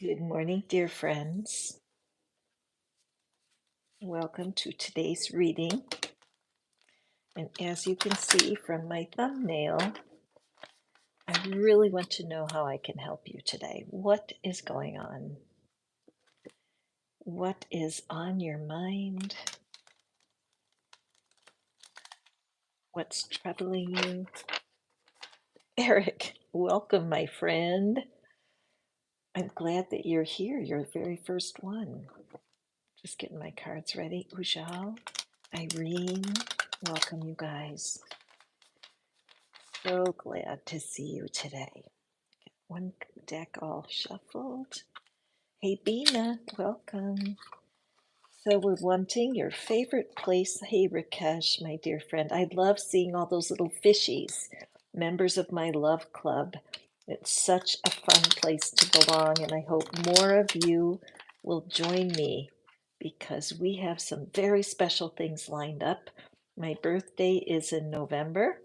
Good morning, dear friends. Welcome to today's reading. And as you can see from my thumbnail, I really want to know how I can help you today. What is going on? What is on your mind? What's troubling you? Eric, welcome, my friend. I'm glad that you're here. You're the very first one. Just getting my cards ready. Ujal, Irene, welcome, you guys. So glad to see you today. One deck all shuffled. Hey, Bina, welcome. So we're wanting your favorite place. Hey, Rakesh, my dear friend. I love seeing all those little fishies, members of my love club. It's such a fun place to belong, and I hope more of you will join me because we have some very special things lined up. My birthday is in November.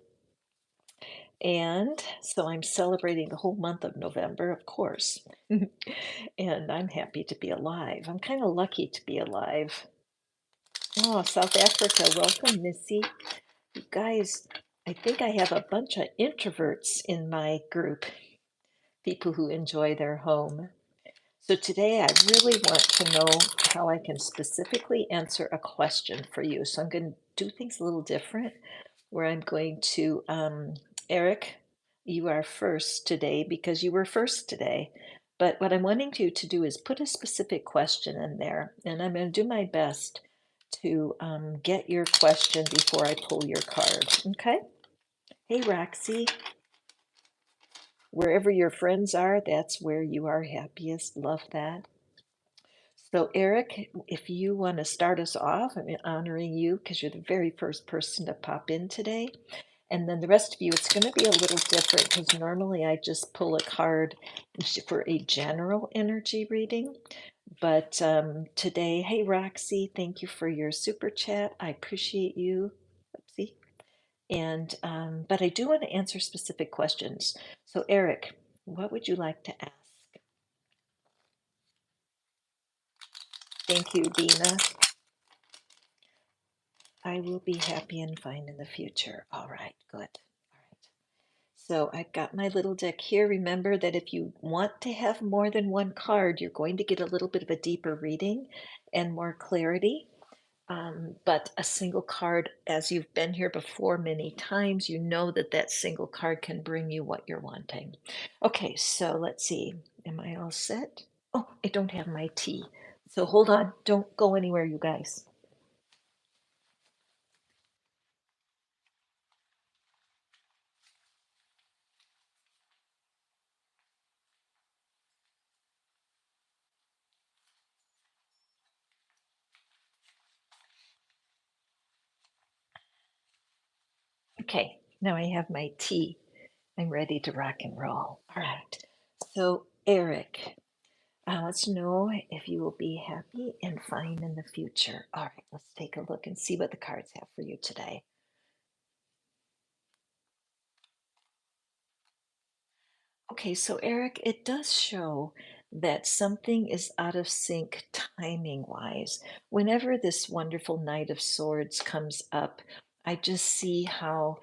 And so I'm celebrating the whole month of November, of course. And I'm happy to be alive. I'm kind of lucky to be alive. Oh, South Africa, welcome, Missy. You guys, I think I have a bunch of introverts in my group, people who enjoy their home. So today I really want to know how I can specifically answer a question for you. So I'm going to do things a little different, where I'm going to, Eric, you are first today because you were first today. But what I'm wanting you to do is put a specific question in there, and I'm going to do my best to get your question before I pull your card. Okay? Hey, Roxy, wherever your friends are, that's where you are happiest. Love that. So, Eric, if you want to start us off, I'm honoring you because you're the very first person to pop in today. And then the rest of you, it's going to be a little different because normally I just pull a card for a general energy reading. But today, hey, Roxy, thank you for your super chat. I appreciate you. Oopsie. And but I do want to answer specific questions. So, Eric, what would you like to ask? Thank you, Dina. I will be happy and fine in the future. All right, good. All right. So I've got my little deck here. Remember that if you want to have more than one card, you're going to get a little bit of a deeper reading and more clarity. But a single card, as you've been here before many times, you know that that single card can bring you what you're wanting. Okay, so let's see. Am I all set? Oh, I don't have my tea. So hold on. Don't go anywhere, you guys. Okay, now I have my tea. I'm ready to rock and roll. All right. So, Eric, let's know if you will be happy and fine in the future. All right, let's take a look and see what the cards have for you today. Okay, so Eric, it does show that something is out of sync timing wise. Whenever this wonderful Knight of Swords comes up, I just see how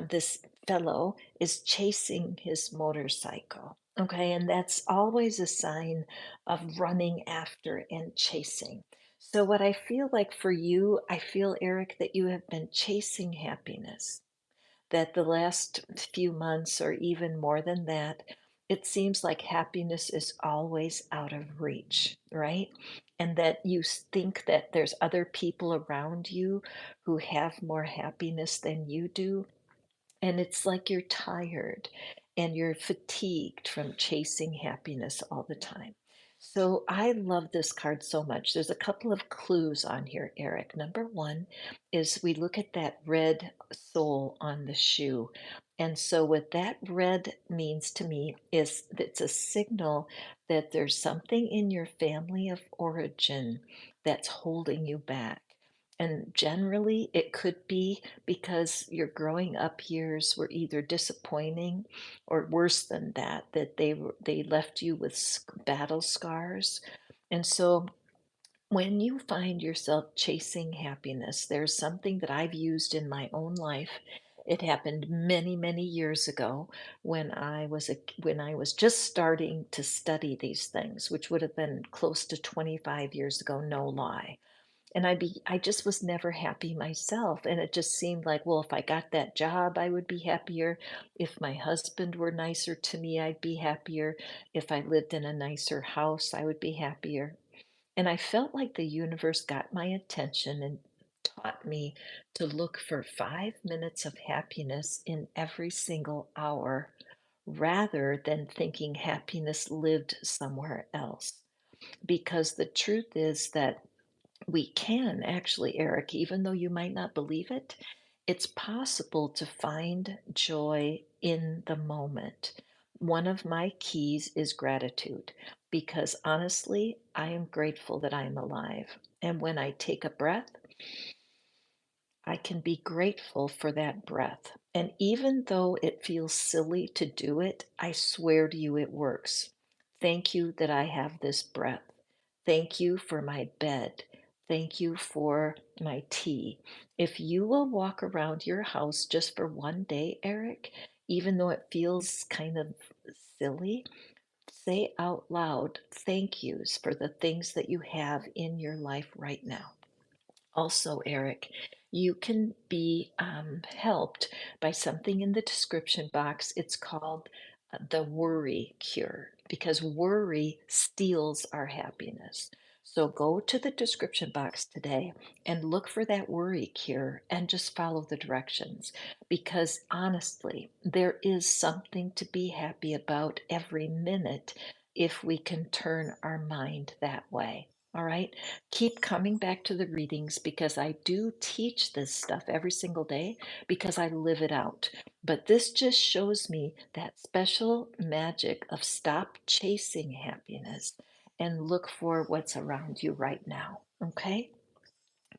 this fellow is chasing his motorcycle. Okay, and that's always a sign of running after and chasing. So, what I feel like for you, I feel, Eric, that you have been chasing happiness, that the last few months, or even more than that, it seems like happiness is always out of reach, right? And that you think that there's other people around you who have more happiness than you do. And it's like you're tired and you're fatigued from chasing happiness all the time. So I love this card so much. There's a couple of clues on here, Eric. Number one is we look at that red sole on the shoe. And so what that red means to me is it's a signal that there's something in your family of origin that's holding you back. And generally, it could be because your growing up years were either disappointing or worse than that, that they left you with battle scars. And so when you find yourself chasing happiness, there's something that I've used in my own life. It happened many, many years ago when I was just starting to study these things, which would have been close to 25 years ago, no lie. And I just was never happy myself. And it just seemed like, well, if I got that job, I would be happier. If my husband were nicer to me, I'd be happier. If I lived in a nicer house, I would be happier. And I felt like the universe got my attention and taught me to look for 5 minutes of happiness in every single hour rather than thinking happiness lived somewhere else. Because the truth is that we can actually, Eric, even though you might not believe it, it's possible to find joy in the moment. One of my keys is gratitude because honestly, I am grateful that I am alive. And when I take a breath, I can be grateful for that breath. And even though it feels silly to do it, I swear to you it works. Thank you that I have this breath. Thank you for my bed. Thank you for my tea. If you will walk around your house just for one day, Eric, even though it feels kind of silly, say out loud thank yous for the things that you have in your life right now. Also, Eric, you can be helped by something in the description box. It's called the worry cure because worry steals our happiness. So go to the description box today and look for that worry cure and just follow the directions. Because honestly, there is something to be happy about every minute if we can turn our mind that way. All right. Keep coming back to the readings because I do teach this stuff every single day because I live it out. But this just shows me that special magic of stop chasing happiness and look for what's around you right now. Okay?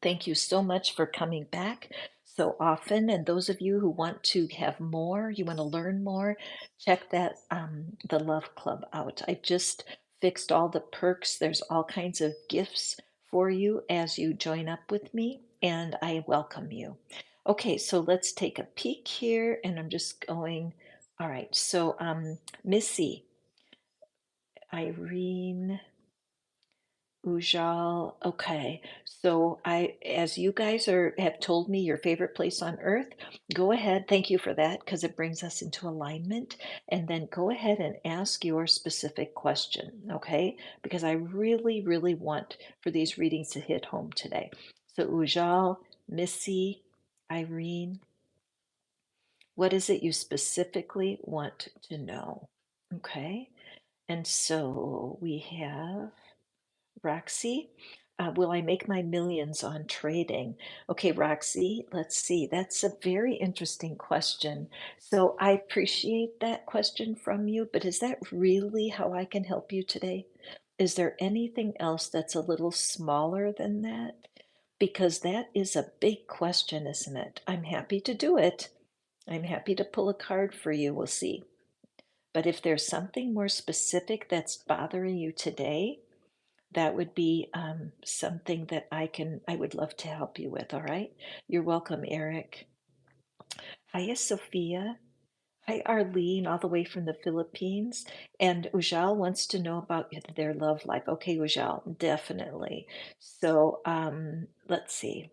Thank you so much for coming back so often. And those of you who want to have more, you want to learn more, check that the Love Club out. I just fixed all the perks. There's all kinds of gifts for you as you join up with me, and I welcome you. Okay, so let's take a peek here, and I'm just going. All right, so Missy, Irene. Ujal. Okay. So as you guys have told me your favorite place on earth, go ahead. Thank you for that because it brings us into alignment. And then go ahead and ask your specific question. Okay. Because I really, really want for these readings to hit home today. So Ujal, Missy, Irene, what is it you specifically want to know? Okay. And so we have Roxy, will I make my millions on trading? Okay, Roxy, let's see. That's a very interesting question. So I appreciate that question from you, but is that really how I can help you today? Is there anything else that's a little smaller than that? Because that is a big question, isn't it? I'm happy to do it. I'm happy to pull a card for you. We'll see. But if there's something more specific that's bothering you today, that would be something that I would love to help you with. All right. You're welcome, Eric. Hiya, Sophia. Hi, Arlene, all the way from the Philippines. And Ujal wants to know about their love life. Okay, Ujal, definitely. So let's see.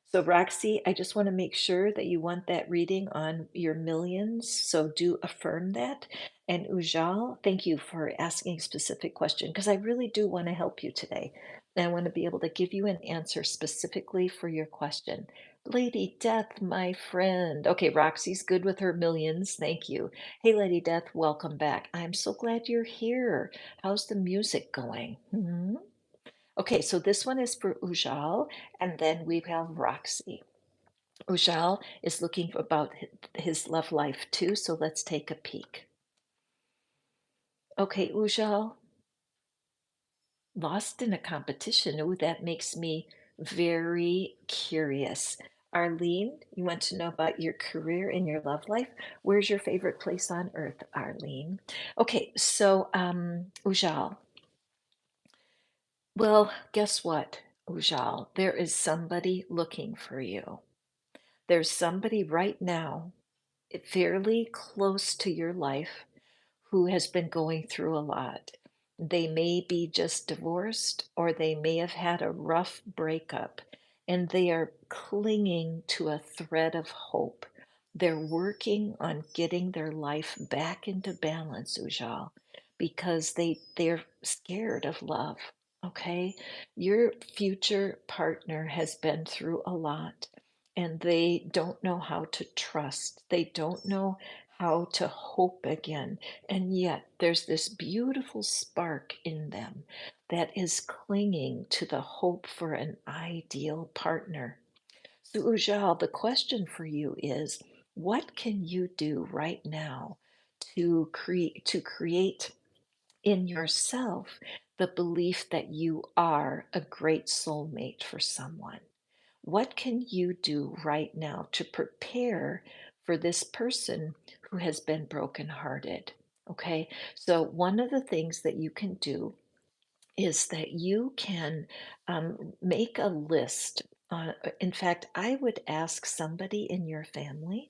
So, Roxy, I just want to make sure that you want that reading on your millions. So, do affirm that. And Ujal, thank you for asking a specific question because I really do want to help you today. And I want to be able to give you an answer specifically for your question. Lady Death, my friend. Okay, Roxy's good with her millions. Thank you. Hey, Lady Death, welcome back. I'm so glad you're here. How's the music going? Hmm? Okay, so this one is for Ujal, and then we have Roxy. Ujal is looking about his love life too, so let's take a peek. Okay, Ujal, lost in a competition. Ooh, that makes me very curious. Arlene, you want to know about your career and your love life? Where's your favorite place on earth, Arlene? Okay, so Ujal. Well, guess what, Ujal? There is somebody looking for you. There's somebody right now, fairly close to your life, who has been going through a lot. They may be just divorced or they may have had a rough breakup and they are clinging to a thread of hope. They're working on getting their life back into balance, Ujal, because they're scared of love. Okay? Your future partner has been through a lot and they don't know how to trust. They don't know how to hope again. And yet, there's this beautiful spark in them that is clinging to the hope for an ideal partner. So, Ujal, the question for you is what can you do right now to create in yourself the belief that you are a great soulmate for someone? What can you do right now to prepare for this person who has been brokenhearted? Okay, so one of the things that you can do is that you can make a list. In fact, I would ask somebody in your family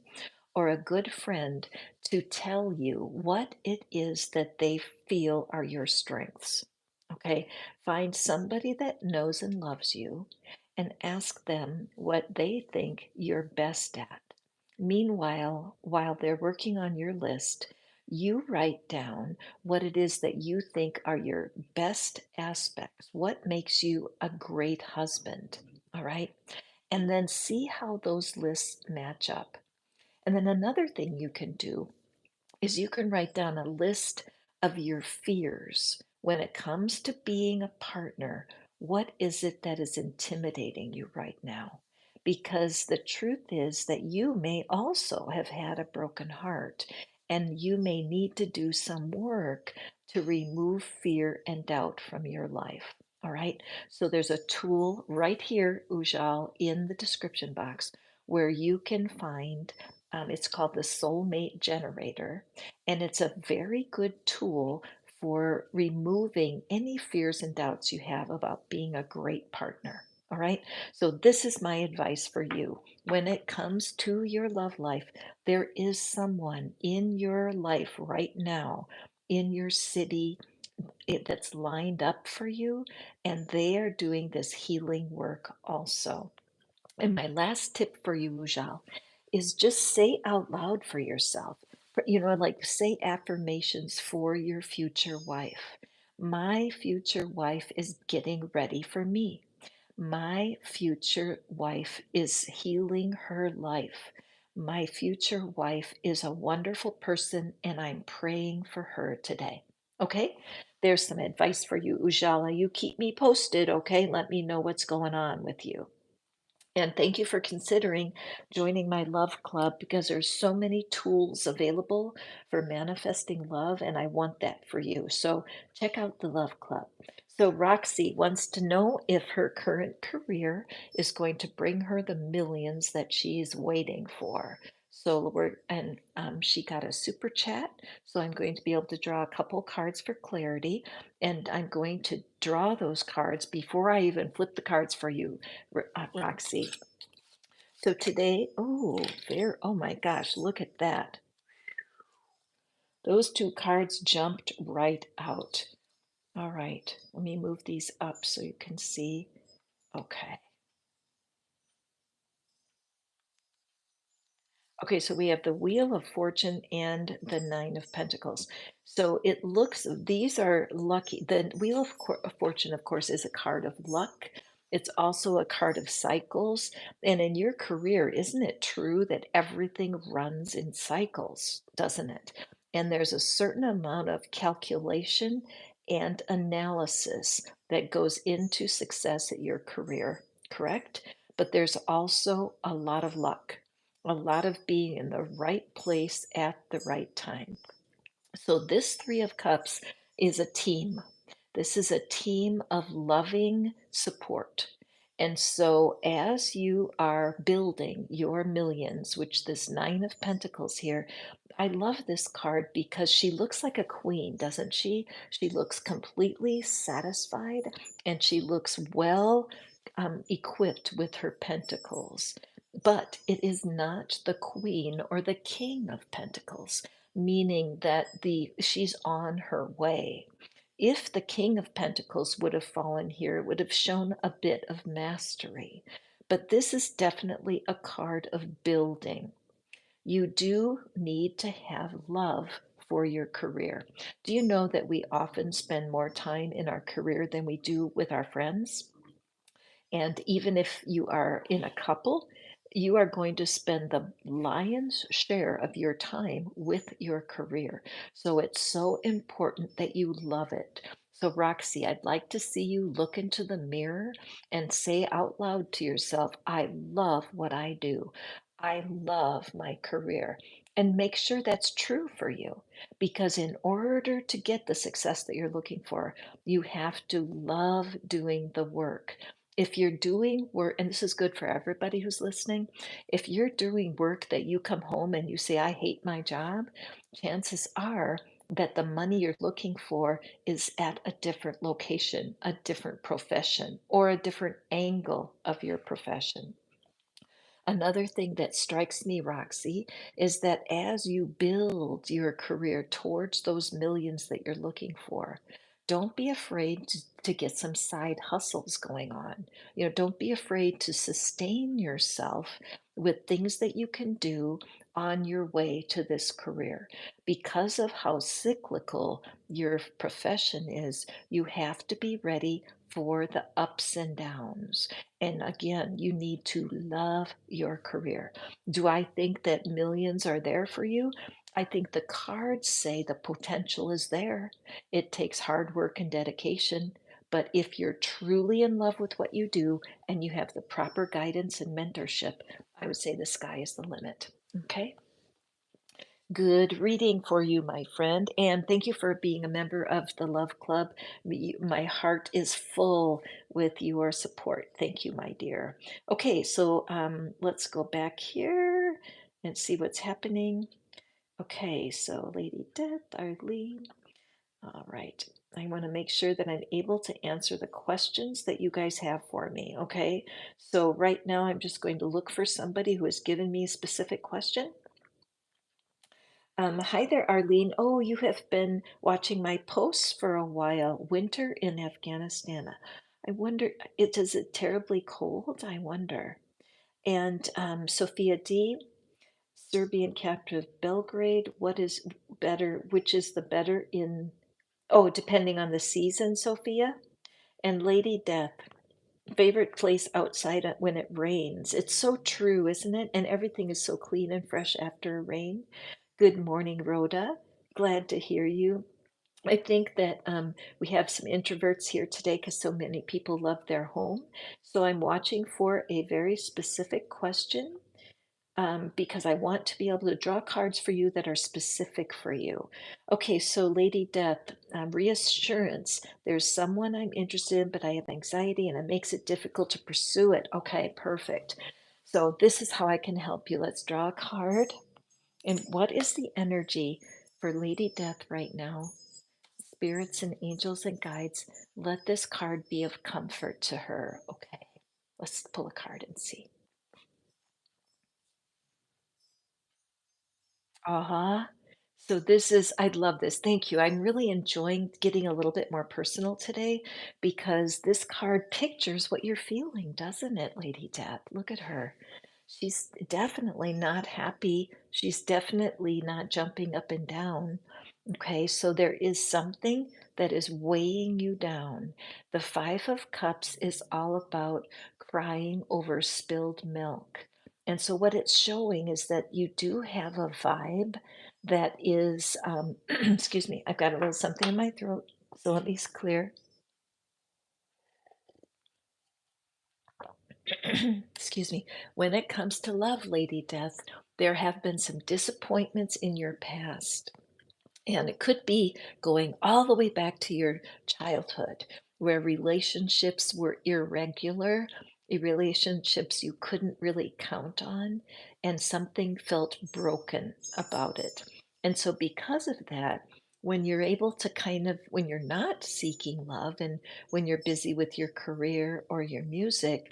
or a good friend to tell you what it is that they feel are your strengths. Okay, find somebody that knows and loves you and ask them what they think you're best at. Meanwhile, while they're working on your list, you write down what it is that you think are your best aspects, what makes you a great husband. All right. And then see how those lists match up. And then another thing you can do is you can write down a list of your fears when it comes to being a partner. What is it that is intimidating you right now? Because the truth is that you may also have had a broken heart and you may need to do some work to remove fear and doubt from your life. All right. So there's a tool right here, Ujal, in the description box where you can find it's called the Soulmate Generator, and it's a very good tool for removing any fears and doubts you have about being a great partner. All right. So, this is my advice for you. When it comes to your love life, there is someone in your life right now, in your city, that's lined up for you, and they are doing this healing work also. And my last tip for you, Ujal, is just say out loud for yourself. Like say affirmations for your future wife. My future wife is getting ready for me. My future wife is healing her life. My future wife is a wonderful person, and I'm praying for her today. Okay? There's some advice for you, Ujala. You keep me posted, okay? Let me know what's going on with you. And thank you for considering joining my love club because there's so many tools available for manifesting love, and I want that for you. So check out the love club. So Roxy wants to know if her current career is going to bring her the millions that she's waiting for. So she got a super chat. So I'm going to be able to draw a couple cards for clarity, and I'm going to draw those cards before I even flip the cards for you, Roxy. So today, oh my gosh, look at that. Those two cards jumped right out. All right, let me move these up so you can see. Okay. Okay, so we have the Wheel of Fortune and the Nine of Pentacles. So it looks, these are lucky. The Wheel of Fortune, of course, is a card of luck. It's also a card of cycles. And in your career, isn't it true that everything runs in cycles, doesn't it? And there's a certain amount of calculation and analysis that goes into success at your career, correct? But there's also a lot of luck, a lot of being in the right place at the right time. So, this Three of Cups is a team. This is a team of loving support. And so, as you are building your millions, which this Nine of Pentacles here, I love this card because she looks like a queen, doesn't she? She looks completely satisfied and she looks well equipped with her pentacles. But it is not the queen or the king of pentacles, meaning that she's on her way. If the King of Pentacles would have fallen here, it would have shown a bit of mastery. But this is definitely a card of building. You do need to have love for your career. Do you know that we often spend more time in our career than we do with our friends? And even if you are in a couple, you are going to spend the lion's share of your time with your career. So it's so important that you love it. So, Roxy, I'd like to see you look into the mirror and say out loud to yourself, I love what I do. I love my career. And make sure that's true for you. Because in order to get the success that you're looking for, you have to love doing the work. If you're doing work, and this is good for everybody who's listening, if you're doing work that you come home and you say, I hate my job, chances are that the money you're looking for is at a different location, a different profession, or a different angle of your profession. Another thing that strikes me, Roxy, is that as you build your career towards those millions that you're looking for, don't be afraid to get some side hustles going on. Don't be afraid to sustain yourself with things that you can do on your way to this career. Because of how cyclical your profession is, you have to be ready for the ups and downs. And again, you need to love your career. Do I think that millions are there for you? I think the cards say the potential is there. It takes hard work and dedication. But if you're truly in love with what you do and you have the proper guidance and mentorship, I would say the sky is the limit. Okay? Good reading for you, my friend. And thank you for being a member of the Love Club. My heart is full with your support. Thank you, my dear. Okay, so let's go back here and see what's happening. Okay, so Lady Death, Arlene. All right. I want to make sure that I'm able to answer the questions that you guys have for me. Okay, so right now I'm just going to look for somebody who has given me a specific question. Hi there, Arlene. Oh, you have been watching my posts for a while. Winter in Afghanistan. I wonder, is it terribly cold? I wonder. And Sophia D, Serbian captive Belgrade. What is better? Which is the better in? Oh, depending on the season, Sophia. And Lady Death, favorite place outside when it rains. It's so true, isn't it? And everything is so clean and fresh after a rain. Good morning, Rhoda. Glad to hear you. I think that we have some introverts here today because so many people love their home. So I'm watching for a very specific question because I want to be able to draw cards for you that are specific for you. Okay, so Lady Death, reassurance. There's someone I'm interested in, but I have anxiety and it makes it difficult to pursue it. Okay, perfect. So this is how I can help you. Let's draw a card. And what is the energy for Lady Death right now? Spirits and angels and guides, let this card be of comfort to her. Okay, let's pull a card and see. Uh-huh. So this is, I love this. Thank you. I'm really enjoying getting a little bit more personal today because this card pictures what you're feeling, doesn't it, Lady Death? Look at her. She's definitely not happy. She's definitely not jumping up and down. Okay, so there is something that is weighing you down. The Five of Cups is all about crying over spilled milk. And so, what it's showing is that you do have a vibe that is, excuse me, I've got a little something in my throat. So, let me clear. Excuse me. When it comes to love, Lady Death, there have been some disappointments in your past. And it could be going all the way back to your childhood, where relationships were irregular relationships you couldn't really count on, and something felt broken about it. And so, because of that, when you're able to when you're not seeking love and when you're busy with your career or your music,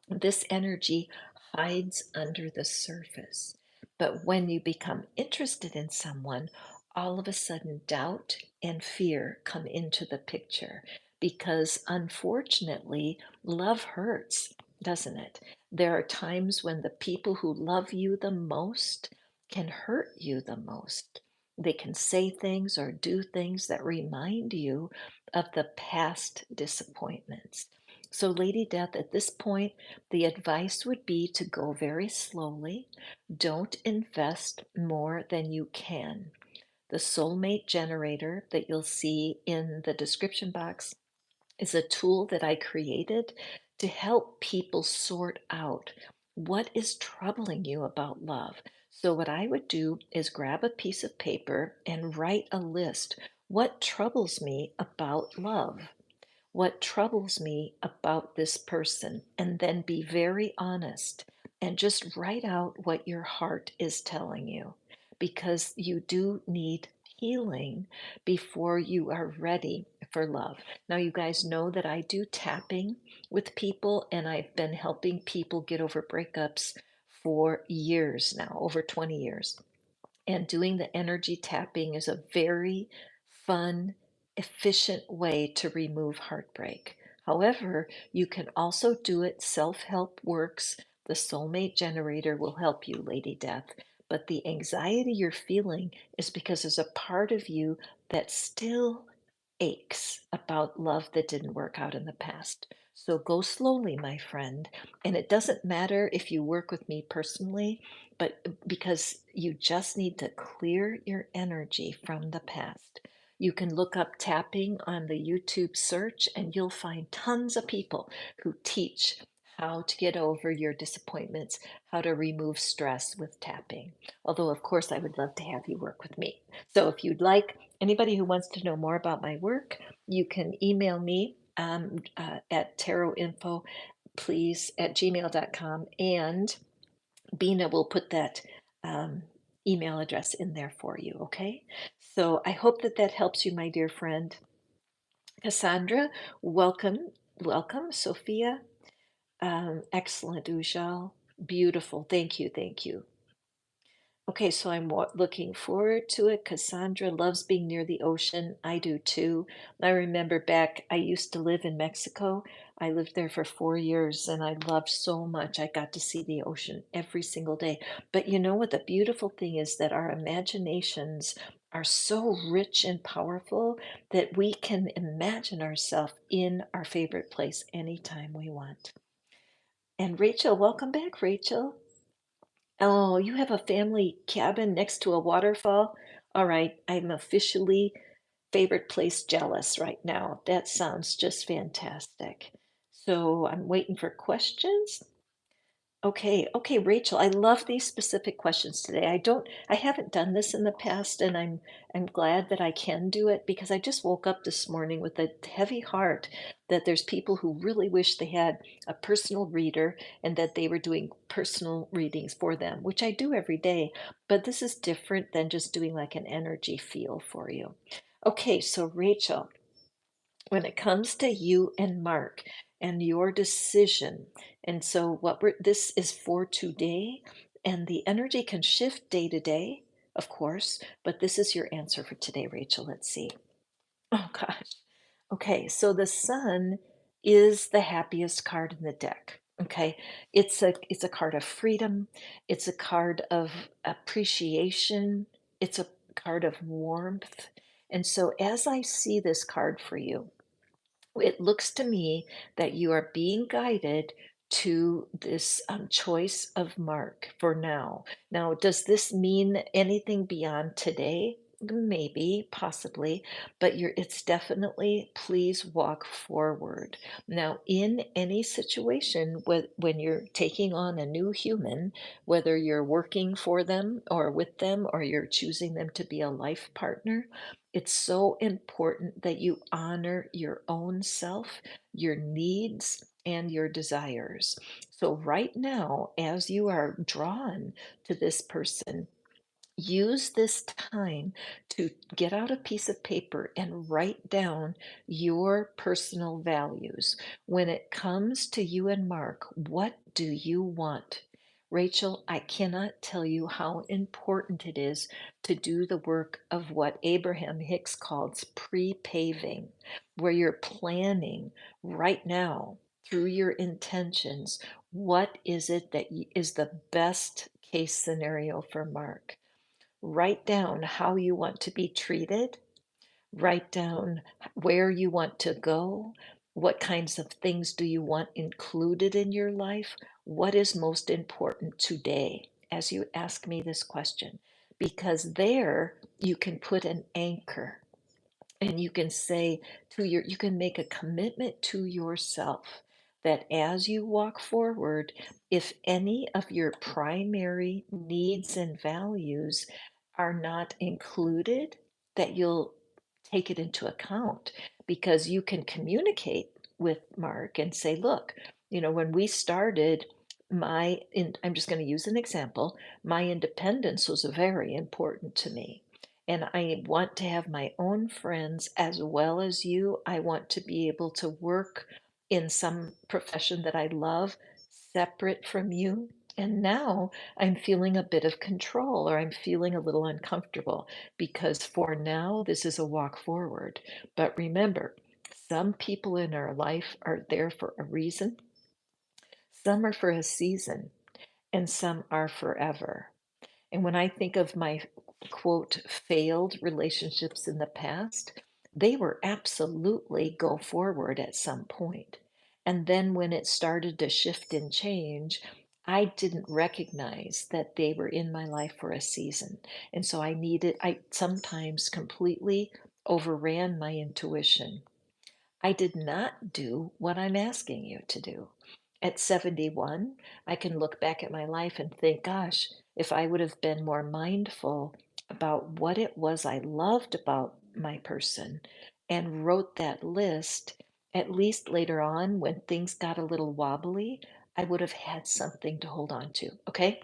this energy hides under the surface. But when you become interested in someone, all of a sudden doubt and fear come into the picture because unfortunately, love hurts, doesn't it? There are times when the people who love you the most can hurt you the most. They can say things or do things that remind you of the past disappointments. So, Lady Death, at this point, the advice would be to go very slowly. Don't invest more than you can. The soulmate generator that you'll see in the description box is a tool that I created to help people sort out what is troubling you about love. So, what I would do is grab a piece of paper and write a list. What troubles me about love? What troubles me about this person, and then be very honest and just write out what your heart is telling you, because you do need healing before you are ready for love. Now, you guys know that I do tapping with people, and I've been helping people get over breakups for years now, over 20 years. And doing the energy tapping is a very fun, efficient way to remove heartbreak. However, you can also do it. Self help works. The soulmate generator will help you, Lady Death. But the anxiety you're feeling is because there's a part of you that still aches about love that didn't work out in the past. So go slowly, my friend. And it doesn't matter if you work with me personally, but because you just need to clear your energy from the past. You can look up tapping on the YouTube search, and you'll find tons of people who teach how to get over your disappointments, how to remove stress with tapping. Although, of course, I would love to have you work with me. So if you'd like, anybody who wants to know more about my work, you can email me at tarotinfo, please, at gmail.com. And Bina will put that um, email address in there for you, okay? So I hope that that helps you, my dear friend. Cassandra, welcome. Welcome. Sophia, excellent, Ujal. Beautiful. Thank you. Thank you. Okay, so I'm looking forward to it. Cassandra loves being near the ocean. I do too. I remember back, I used to live in Mexico. I lived there for 4 years and I loved so much. I got to see the ocean every single day. But you know what? The beautiful thing is that our imaginations are so rich and powerful that we can imagine ourselves in our favorite place anytime we want. And Rachel, welcome back, Rachel. Oh, you have a family cabin next to a waterfall? All right, I'm officially favorite place jealous right now. That sounds just fantastic. So I'm waiting for questions. Okay, okay, Rachel, I love these specific questions today. I haven't done this in the past, and I'm glad that I can do it because I just woke up this morning with a heavy heart that there's people who really wish they had a personal reader and that they were doing personal readings for them, which I do every day, but this is different than just doing like an energy feel for you. Okay, so Rachel, when it comes to you and Mark and your decision. And so this is for today, and the energy can shift day to day, of course, but this is your answer for today, Rachel. Let's see. Oh gosh. Okay, so the sun is the happiest card in the deck. Okay, it's a card of freedom, it's a card of appreciation, it's a card of warmth. And so as I see this card for you, it looks to me that you are being guided to this choice of Mark for now. Now, does this mean anything beyond today? Maybe, possibly, but it's definitely please walk forward. Now, in any situation, when you're taking on a new human, whether you're working for them or with them, or you're choosing them to be a life partner, it's so important that you honor your own self, your needs, and your desires. So, right now, as you are drawn to this person, use this time to get out a piece of paper and write down your personal values. When it comes to you and Mark, what do you want? Rachel, I cannot tell you how important it is to do the work of what Abraham Hicks calls pre-paving, where you're planning right now through your intentions. What is it that is the best case scenario for Mark? Write down how you want to be treated. Write down where you want to go. What kinds of things do you want included in your life? What is most important today as you ask me this question? Because there you can put an anchor and you can say you can make a commitment to yourself that as you walk forward, if any of your primary needs and values are not included, that you'll take it into account because you can communicate with Mark and say, look, when we started, I'm just going to use an example. My independence was very important to me, and I want to have my own friends as well as you. I want to be able to work in some profession that I love separate from you. And now I'm feeling a bit of control, or I'm feeling a little uncomfortable because for now, this is a walk forward. But remember, some people in our life are there for a reason, some are for a season, and some are forever. And when I think of my quote failed relationships in the past, they were absolutely go forward at some point. And then when it started to shift and change, I didn't recognize that they were in my life for a season. And so I sometimes completely overran my intuition. I did not do what I'm asking you to do. At 71, I can look back at my life and think, gosh, if I would have been more mindful about what it was I loved about my person and wrote that list, at least later on when things got a little wobbly, I would have had something to hold on to. Okay.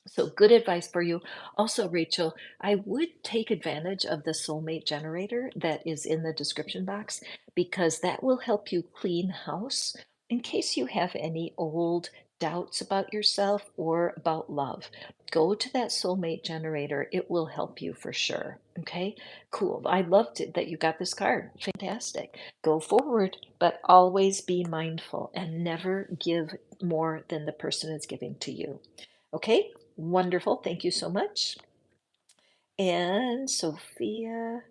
So, good advice for you. Also, Rachel, I would take advantage of the soulmate generator that is in the description box because that will help you clean house in case you have any old doubts about yourself or about love. Go to that soulmate generator, it will help you for sure. Okay, cool. I loved it that you got this card. Fantastic. Go forward, but always be mindful and never give more than the person is giving to you. Okay, wonderful. Thank you so much. And Sophia,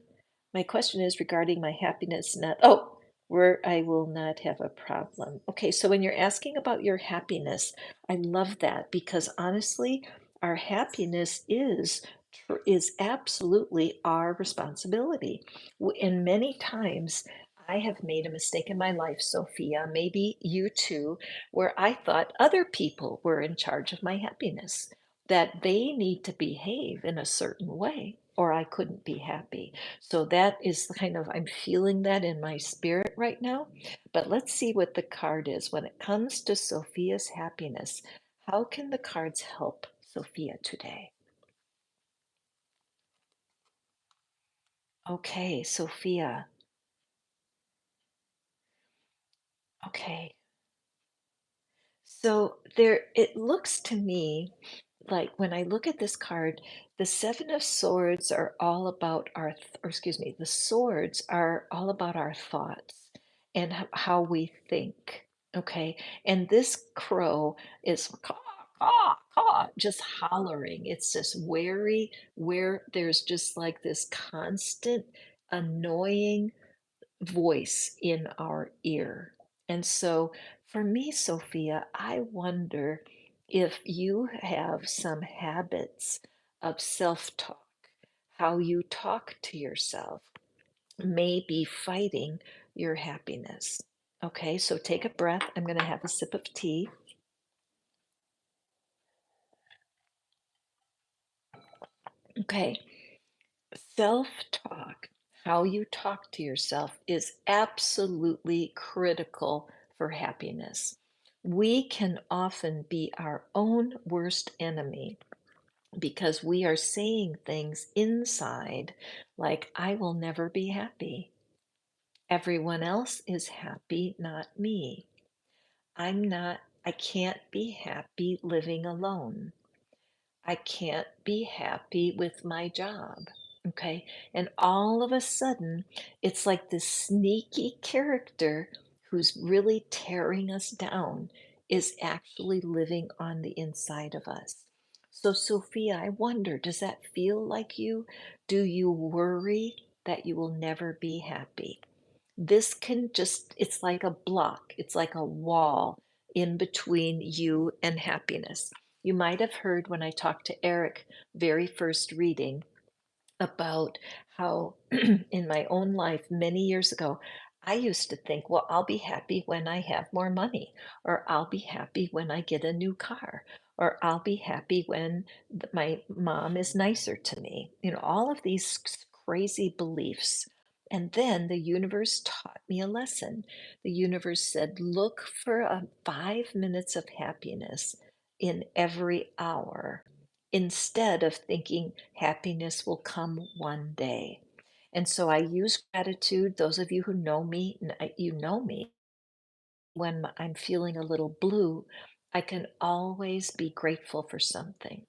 my question is regarding my happiness, not, oh, where I will not have a problem. Okay, so when you're asking about your happiness, I love that because honestly, our happiness is absolutely our responsibility. And many times I have made a mistake in my life, Sophia, maybe you too, where I thought other people were in charge of my happiness, that they need to behave in a certain way or I couldn't be happy. So that is kind of, I'm feeling that in my spirit right now. But let's see what the card is. When it comes to Sophia's happiness, how can the cards help Sophia today? Okay, Sophia. Okay. So there, it looks to me like when I look at this card, the Seven of Swords are all about or excuse me, the swords are all about our thoughts and how we think. Okay. And this crow is caw, caw, caw, just hollering. It's just wary, where there's just like this constant annoying voice in our ear. And so for me, Sophia, I wonder if you have some habits of self talk, how you talk to yourself may be fighting your happiness. Okay, so take a breath. I'm going to have a sip of tea. Okay, self talk, how you talk to yourself, is absolutely critical for happiness. We can often be our own worst enemy because we are saying things inside like, I will never be happy. Everyone else is happy, not me. I can't be happy living alone. I can't be happy with my job. Okay. And all of a sudden, it's like this sneaky character who's really tearing us down is actually living on the inside of us. So, Sophia, I wonder, does that feel like you? Do you worry that you will never be happy? This can just, it's like a block, it's like a wall in between you and happiness. You might have heard when I talked to Eric, very first reading, about how in my own life many years ago, I used to think, well, I'll be happy when I have more money, or I'll be happy when I get a new car, or I'll be happy when my mom is nicer to me. All of these crazy beliefs. And then the universe taught me a lesson. The universe said, look for 5 minutes of happiness in every hour instead of thinking happiness will come one day. And so I use gratitude. Those of you who know me, you know me. When I'm feeling a little blue, I can always be grateful for something.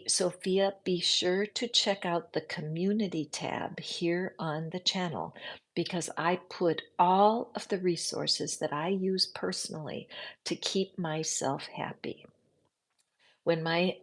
Sophia, be sure to check out the community tab here on the channel because I put all of the resources that I use personally to keep myself happy. When my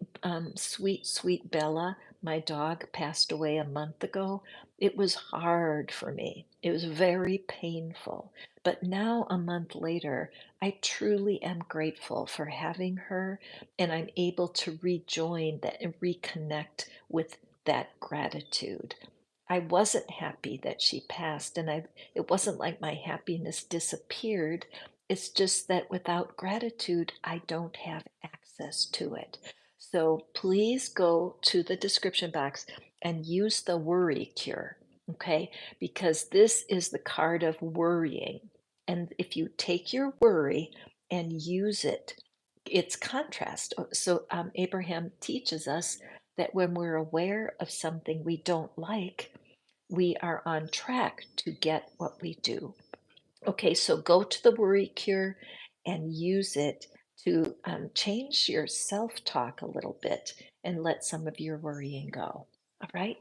sweet, sweet Bella, my dog, passed away a month ago, it was hard for me. It was very painful. But now, a month later, I truly am grateful for having her, and I'm able to rejoin that and reconnect with that gratitude. I wasn't happy that she passed, and it wasn't like my happiness disappeared. It's just that without gratitude, I don't have access to it. So please go to the description box and use the worry cure, okay? Because this is the card of worrying. And if you take your worry and use it, it's contrast. So Abraham teaches us that when we're aware of something we don't like, we are on track to get what we do. Okay, so go to the worry cure and use it to change your self talk a little bit and let some of your worrying go. All right.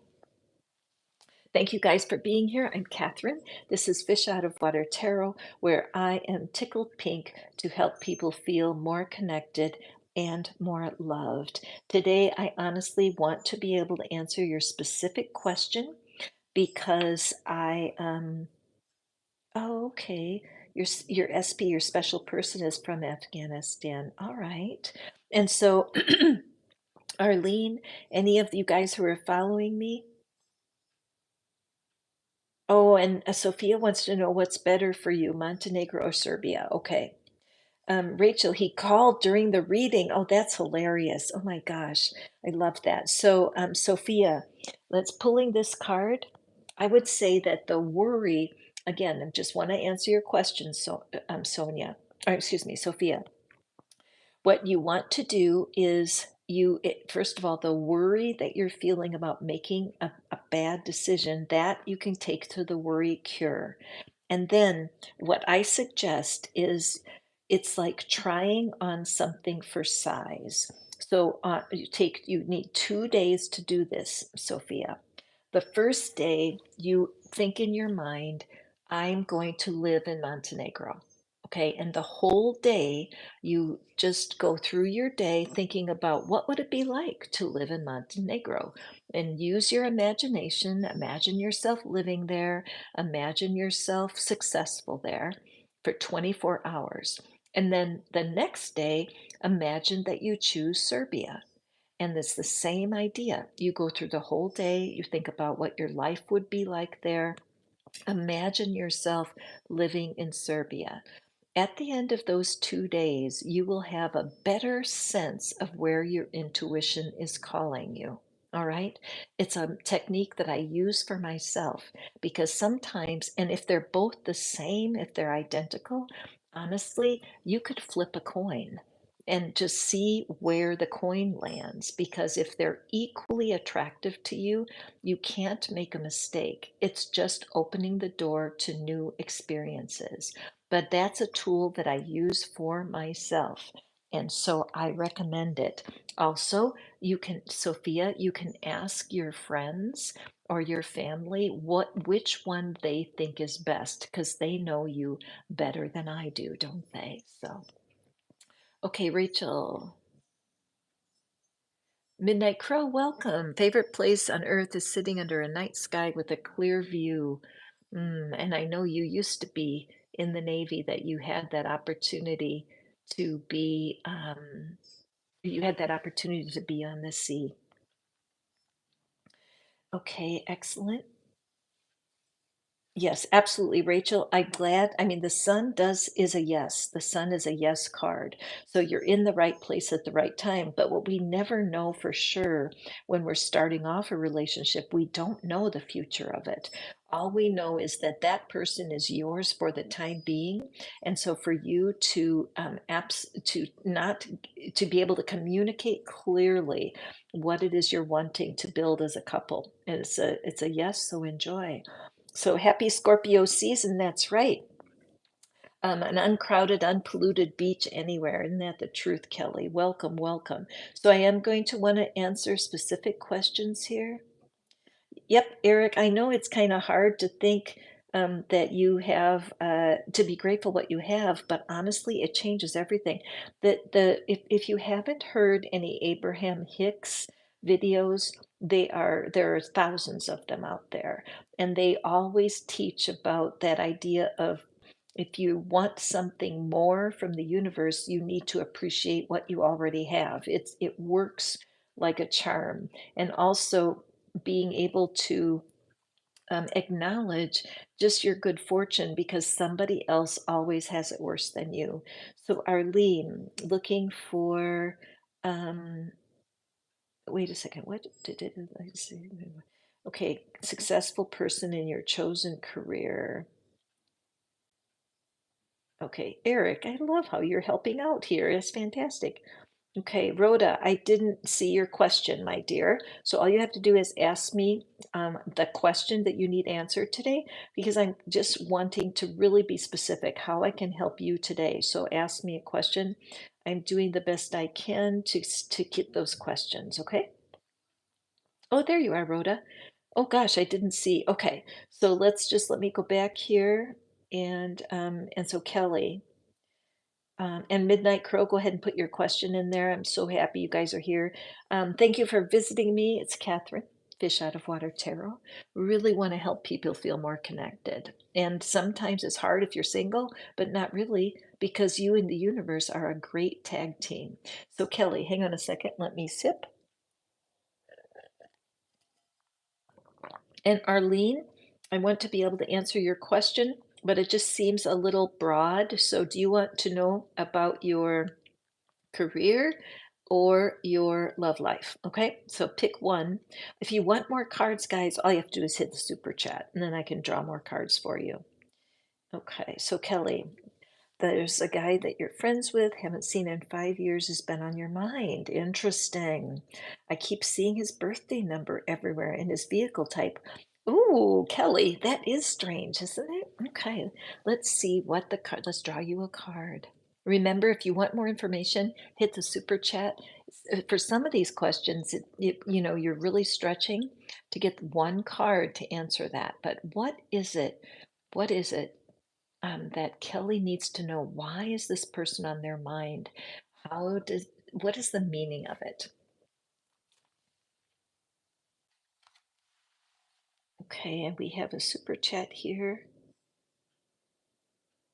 Thank you guys for being here. I'm Catherine. This is Fish Out of Water Tarot, where I am tickled pink to help people feel more connected and more loved. Today, I honestly want to be able to answer your specific question because oh, okay. Your SP, your special person, is from Afghanistan. All right. And so, Arlene, any of you guys who are following me? Oh, and Sophia wants to know what's better for you, Montenegro or Serbia. Okay. Rachel, he called during the reading. Oh, that's hilarious. Oh my gosh, I love that. So, Sophia, let's pulling this card. I would say that the worry, again, I just want to answer your question, Sonia, or excuse me, Sophia. What you want to do is first of all, the worry that you're feeling about making a bad decision, that you can take to the worry cure. And then what I suggest is it's like trying on something for size. So you need 2 days to do this, Sophia. The first day, you think in your mind, I'm going to live in Montenegro. Okay, and the whole day you just go through your day thinking about what would it be like to live in Montenegro, and use your imagination. Imagine yourself living there, imagine yourself successful there for 24 hours. And then the next day, imagine that you choose Serbia. And it's the same idea. You go through the whole day, you think about what your life would be like there. Imagine yourself living in Serbia. At the end of those 2 days, you will have a better sense of where your intuition is calling you. All right. It's a technique that I use for myself because sometimes, and if they're both the same, if they're identical, Honestly, you could flip a coin and just see where the coin lands because if they're equally attractive to you, you can't make a mistake. It's just opening the door to new experiences. But that's a tool that I use for myself. And so I recommend it. Also, you can, Sophia, you can ask your friends or your family which one they think is best because they know you better than I do, don't they? So, okay, Rachel. Midnight Crow, welcome. Favorite place on earth is sitting under a night sky with a clear view. And I know you used to be in the Navy, that you had that opportunity to be, you had that opportunity to be on the sea. Okay, excellent. Yes, absolutely, Rachel. I'm glad. I mean, the sun does is a yes. The sun is a yes card. So you're in the right place at the right time. But what we never know for sure when we're starting off a relationship, we don't know the future of it. All we know is that that person is yours for the time being. And so for you to to not to be able to communicate clearly what it is you're wanting to build as a couple. And it's a yes, so enjoy. So happy Scorpio season, that's right. An uncrowded, unpolluted beach anywhere. Isn't that the truth, Kelly? Welcome, welcome. So I am going to want to answer specific questions here. Yep, Eric, I know it's kind of hard to think that you have to be grateful what you have, but honestly, it changes everything. If you haven't heard any Abraham Hicks videos, there are thousands of them out there, and they always teach about that idea of if you want something more from the universe, you need to appreciate what you already have. It works like a charm, and also being able to acknowledge just your good fortune because somebody else always has it worse than you. So, Arlene, looking for, um, wait a second, what did I see? Okay, successful person in your chosen career. Okay, Eric, I love how you're helping out here. It's fantastic. Okay, Rhoda, I didn't see your question, my dear. So all you have to do is ask me the question that you need answered today, because I'm just wanting to really be specific how I can help you today. So ask me a question. I'm doing the best I can to get those questions, okay? Oh, there you are, Rhoda. Oh gosh, I didn't see. Okay, so let me go back here and so Kelly. And Midnight Crow, go ahead and put your question in there. I'm so happy you guys are here. Thank you for visiting me. It's Catherine, Fish Out of Water Tarot. Really want to help people feel more connected. And sometimes it's hard if you're single, but not really, because you and the universe are a great tag team. So, Kelly, hang on a second. Let me sip. And Arlene, I want to be able to answer your question, but it just seems a little broad. So, do you want to know about your career or your love life? Okay, so pick one. If you want more cards, guys, all you have to do is hit the super chat and then I can draw more cards for you. Okay, so Kelly, there's a guy that you're friends with, haven't seen in 5 years, has been on your mind. Interesting. I keep seeing his birthday number everywhere and his vehicle type. Ooh, Kelly, that is strange, isn't it? Okay, let's see what the card, let's draw you a card. Remember, if you want more information, hit the super chat. For some of these questions, you're really stretching to get one card to answer that. But what is it? What is it that Kelly needs to know? Why is this person on their mind? What is the meaning of it? Okay, and we have a super chat here.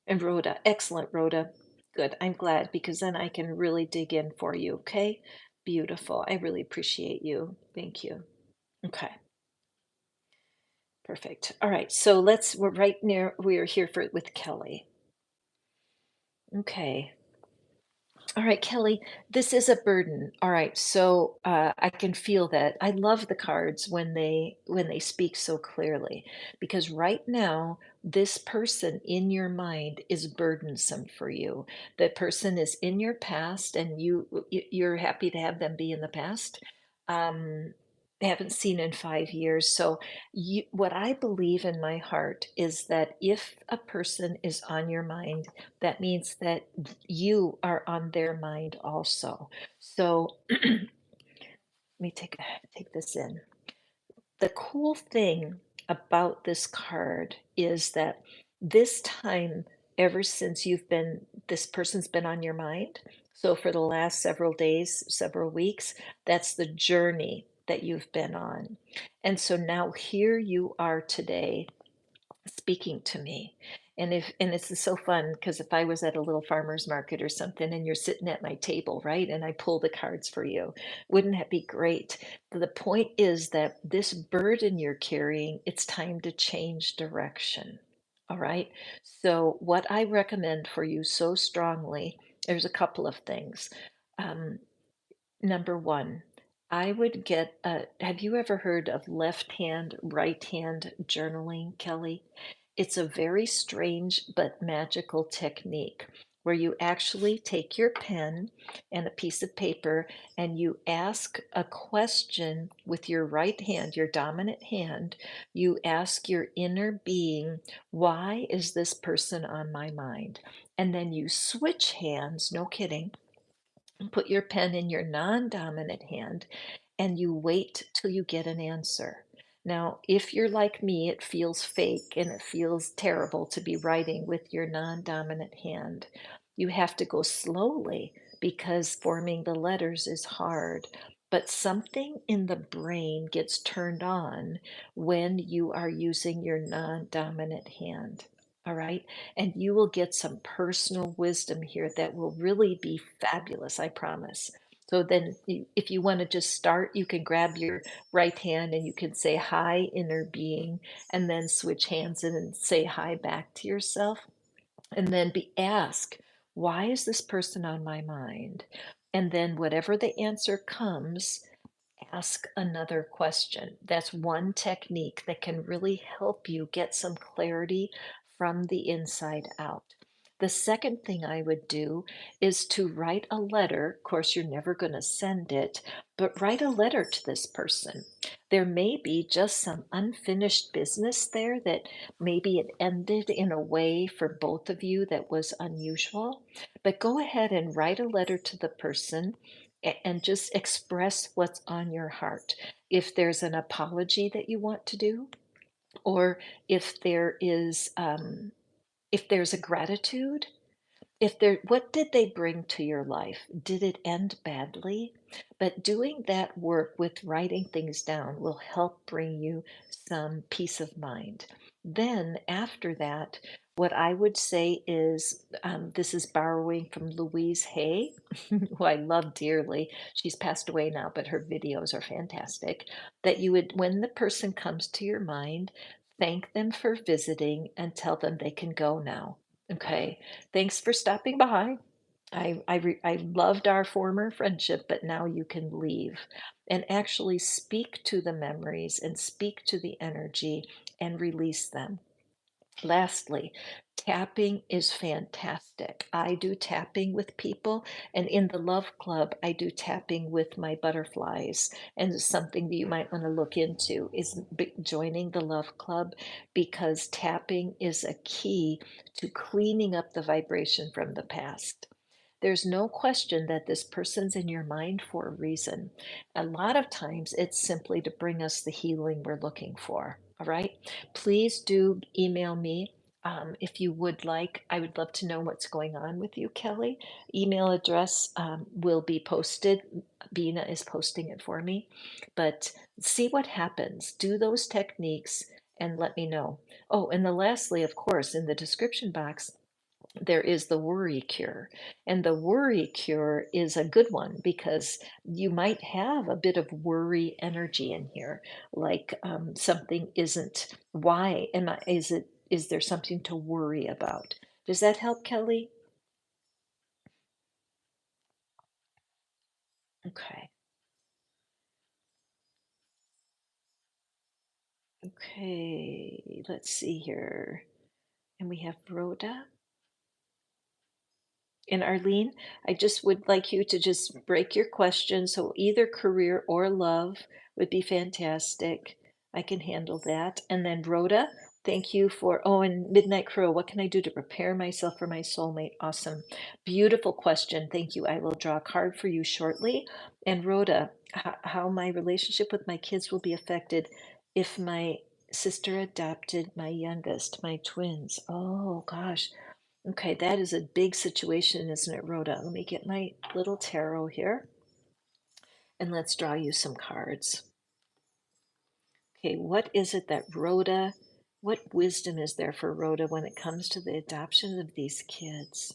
And Rhoda, excellent, Rhoda. Good, I'm glad because then I can really dig in for you, okay? Beautiful. I really appreciate you. Thank you. Okay, perfect. All right, so we're here with Kelly. Okay, All right, Kelly, this is a burden. All right, so I can feel that. I love the cards when they speak so clearly, because right now this person in your mind is burdensome for you. That person is in your past, and you're happy to have them be in the past. Um, haven't seen in 5 years. So what I believe in my heart is that if a person is on your mind, that means that you are on their mind also. So let me take this in. The cool thing about this card is that this time, ever since this person's been on your mind, so for the last several days, several weeks, that's the journey that you've been on. And so now here you are today speaking to me. And it's so fun because if I was at a little farmer's market or something and you're sitting at my table, right, and I pull the cards for you, wouldn't that be great? The point is that this burden you're carrying, it's time to change direction. All right. So what I recommend for you so strongly, there's a couple of things. Um, Number one, I would get have you ever heard of left hand, right hand journaling, Kelly? It's a very strange but magical technique where you actually take your pen and a piece of paper and you ask a question with your right hand, your dominant hand. You ask your inner being, why is this person on my mind? And then you switch hands, no kidding, put your pen in your non-dominant hand and you wait till you get an answer. Now, if you're like me, it feels fake and it feels terrible to be writing with your non-dominant hand. You have to go slowly because forming the letters is hard. But something in the brain gets turned on when you are using your non-dominant hand. All right. And you will get some personal wisdom here that will really be fabulous, I promise. So then, if you want to just start, you can grab your right hand and you can say, hi, inner being, and then switch hands and say hi back to yourself. And then ask, why is this person on my mind? And then, whatever the answer comes, ask another question. That's one technique that can really help you get some clarity from the inside out. The second thing I would do is to write a letter. Of course, you're never going to send it, but write a letter to this person. There may be just some unfinished business there that maybe it ended in a way for both of you that was unusual. But go ahead and write a letter to the person and just express what's on your heart. If there's an apology that you want to do, or if there is, if there's a gratitude, if there, what did they bring to your life? Did it end badly? But doing that work with writing things down will help bring you some peace of mind. Then after that, what I would say is, this is borrowing from Louise Hay, who I love dearly. She's passed away now, but her videos are fantastic. That you would, when the person comes to your mind, thank them for visiting and tell them they can go now. Okay. Thanks for stopping by. I loved our former friendship, but now you can leave and actually speak to the memories and speak to the energy and release them. Lastly, tapping is fantastic. I do tapping with people, and in the Love Club, I do tapping with my butterflies. And something that you might want to look into is joining the Love Club because tapping is a key to cleaning up the vibration from the past. There's no question that this person's in your mind for a reason. A lot of times it's simply to bring us the healing we're looking for. All right. Please do email me if you would like. I would love to know what's going on with you, Kelly. Email address will be posted. Bina is posting it for me. But see what happens. Do those techniques and let me know. Oh, and the lastly, of course, in the description box, there is the worry cure. And the worry cure is a good one because you might have a bit of worry energy in here, like something isn't, why am I, is there something to worry about? Does that help, Kelly? Okay. Okay. Let's see here. And we have Rhoda. And Arlene, I just would like you to just break your question. So either career or love would be fantastic. I can handle that. And then Rhoda, thank you for, oh, and Midnight Crow, what can I do to prepare myself for my soulmate? Awesome. Beautiful question. Thank you. I will draw a card for you shortly. And Rhoda, how my relationship with my kids will be affected if my sister adopted my youngest, my twins. Oh, gosh. Okay, that is a big situation, isn't it, Rhoda? Let me get my little tarot here and let's draw you some cards. Okay, what is it that Rhoda, what wisdom is there for Rhoda when it comes to the adoption of these kids?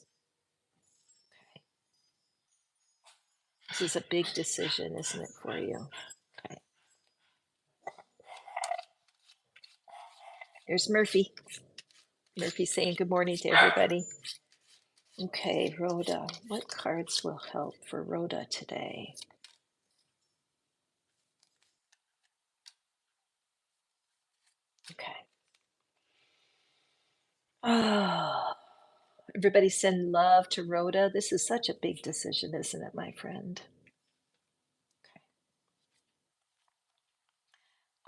This is a big decision, isn't it, for you? Okay, here's Murphy. Murphy saying good morning to everybody. Okay, Rhoda, what cards will help for Rhoda today? Okay. Oh, everybody send love to Rhoda. This is such a big decision, isn't it, my friend?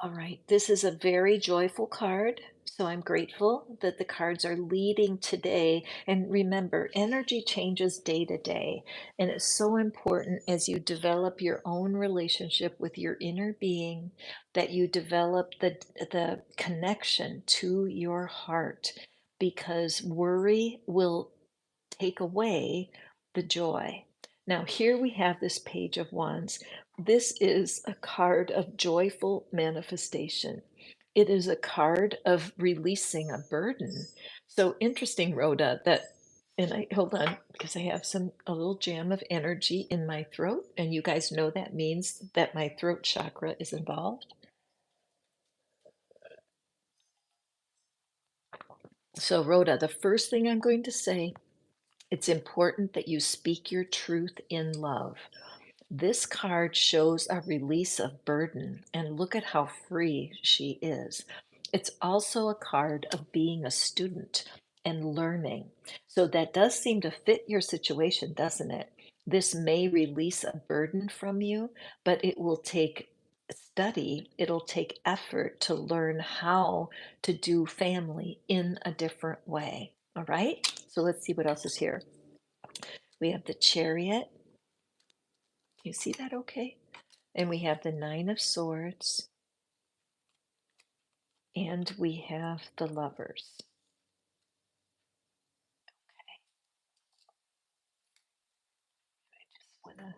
All right, this is a very joyful card. So I'm grateful that the cards are leading today. And remember, energy changes day to day. And it's so important as you develop your own relationship with your inner being that you develop the connection to your heart because worry will take away the joy. Now, here we have this Page of Wands. This is a card of joyful manifestation. It is a card of releasing a burden. So interesting, Rhoda, that, and I hold on because I have a little jam of energy in my throat, and you guys know that means that my throat chakra is involved. So, Rhoda, the first thing I'm going to say, it's important that you speak your truth in love. This card shows a release of burden, and look at how free she is. It's also a card of being a student and learning. So that does seem to fit your situation, doesn't it? This may release a burden from you, but it will take study, it'll take effort to learn how to do family in a different way. All right? So let's see what else is here. We have the Chariot. You see that okay? And we have the Nine of Swords, and we have the Lovers. I just want to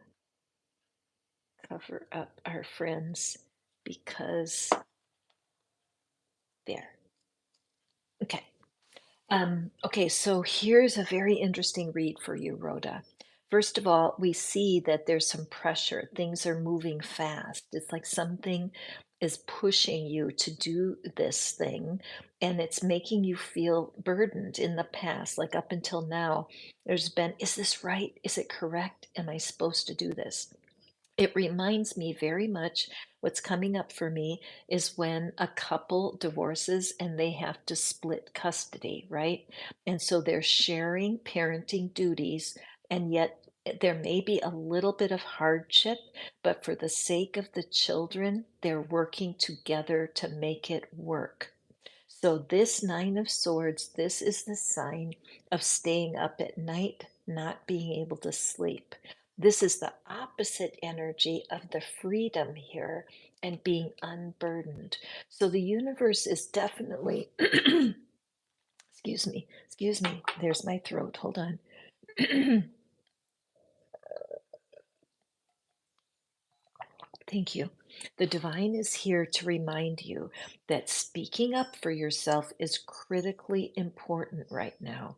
cover up our friends because there. Okay. Okay, so here's a very interesting read for you, Rhoda. First of all, we see that there's some pressure. Things are moving fast. It's like something is pushing you to do this thing, and it's making you feel burdened in the past. Like up until now, there's been, is this right? Is it correct? Am I supposed to do this? It reminds me very much what's coming up for me is when a couple divorces and they have to split custody, right? And so they're sharing parenting duties, and yet there may be a little bit of hardship, but for the sake of the children, they're working together to make it work. So, this Nine of Swords, this is the sign of staying up at night, not being able to sleep. This is the opposite energy of the freedom here and being unburdened. So, the universe is definitely, excuse me, there's my throat. Hold on. Thank you. The divine is here to remind you that speaking up for yourself is critically important right now.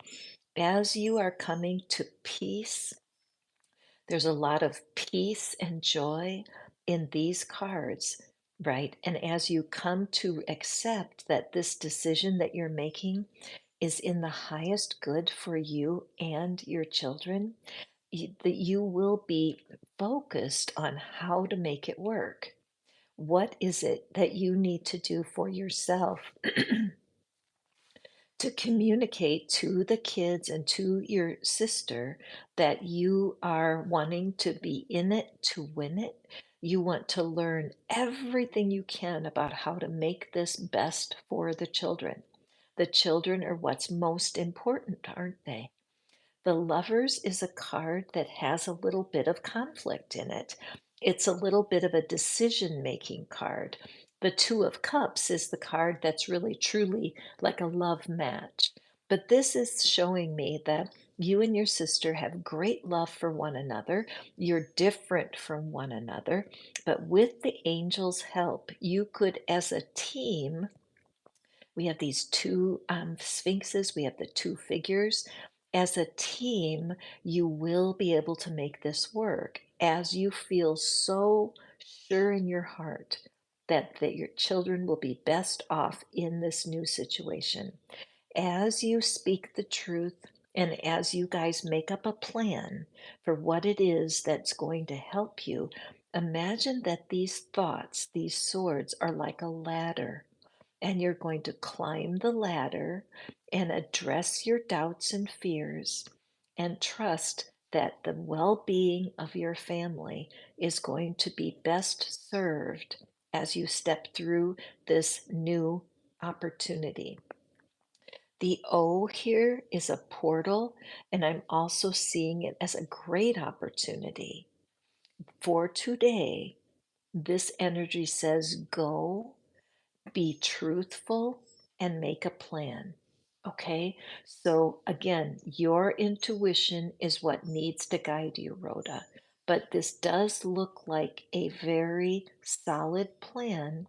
As you are coming to peace, there's a lot of peace and joy in these cards, right? And as you come to accept that this decision that you're making is in the highest good for you and your children, that you will be focused on how to make it work. What is it that you need to do for yourself to communicate to the kids and to your sister that you are wanting to be in it to win it? You want to learn everything you can about how to make this best for the children. The children are what's most important, aren't they? The Lovers is a card that has a little bit of conflict in it. It's a little bit of a decision-making card. The Two of Cups is the card that's really truly like a love match. But this is showing me that you and your sister have great love for one another. You're different from one another, but with the angels' help, you could, as a team, we have these two sphinxes, we have the two figures. As a team, you will be able to make this work as you feel so sure in your heart that your children will be best off in this new situation. As you speak the truth and as you guys make up a plan for what it is that's going to help you, imagine that these thoughts, these swords, are like a ladder, and you're going to climb the ladder and address your doubts and fears and trust that the well being of your family is going to be best served as you step through this new opportunity. The O here is a portal, and I'm also seeing it as a great opportunity. For today, this energy says go, be truthful, and make a plan. Okay, so again, your intuition is what needs to guide you, Rhoda. But this does look like a very solid plan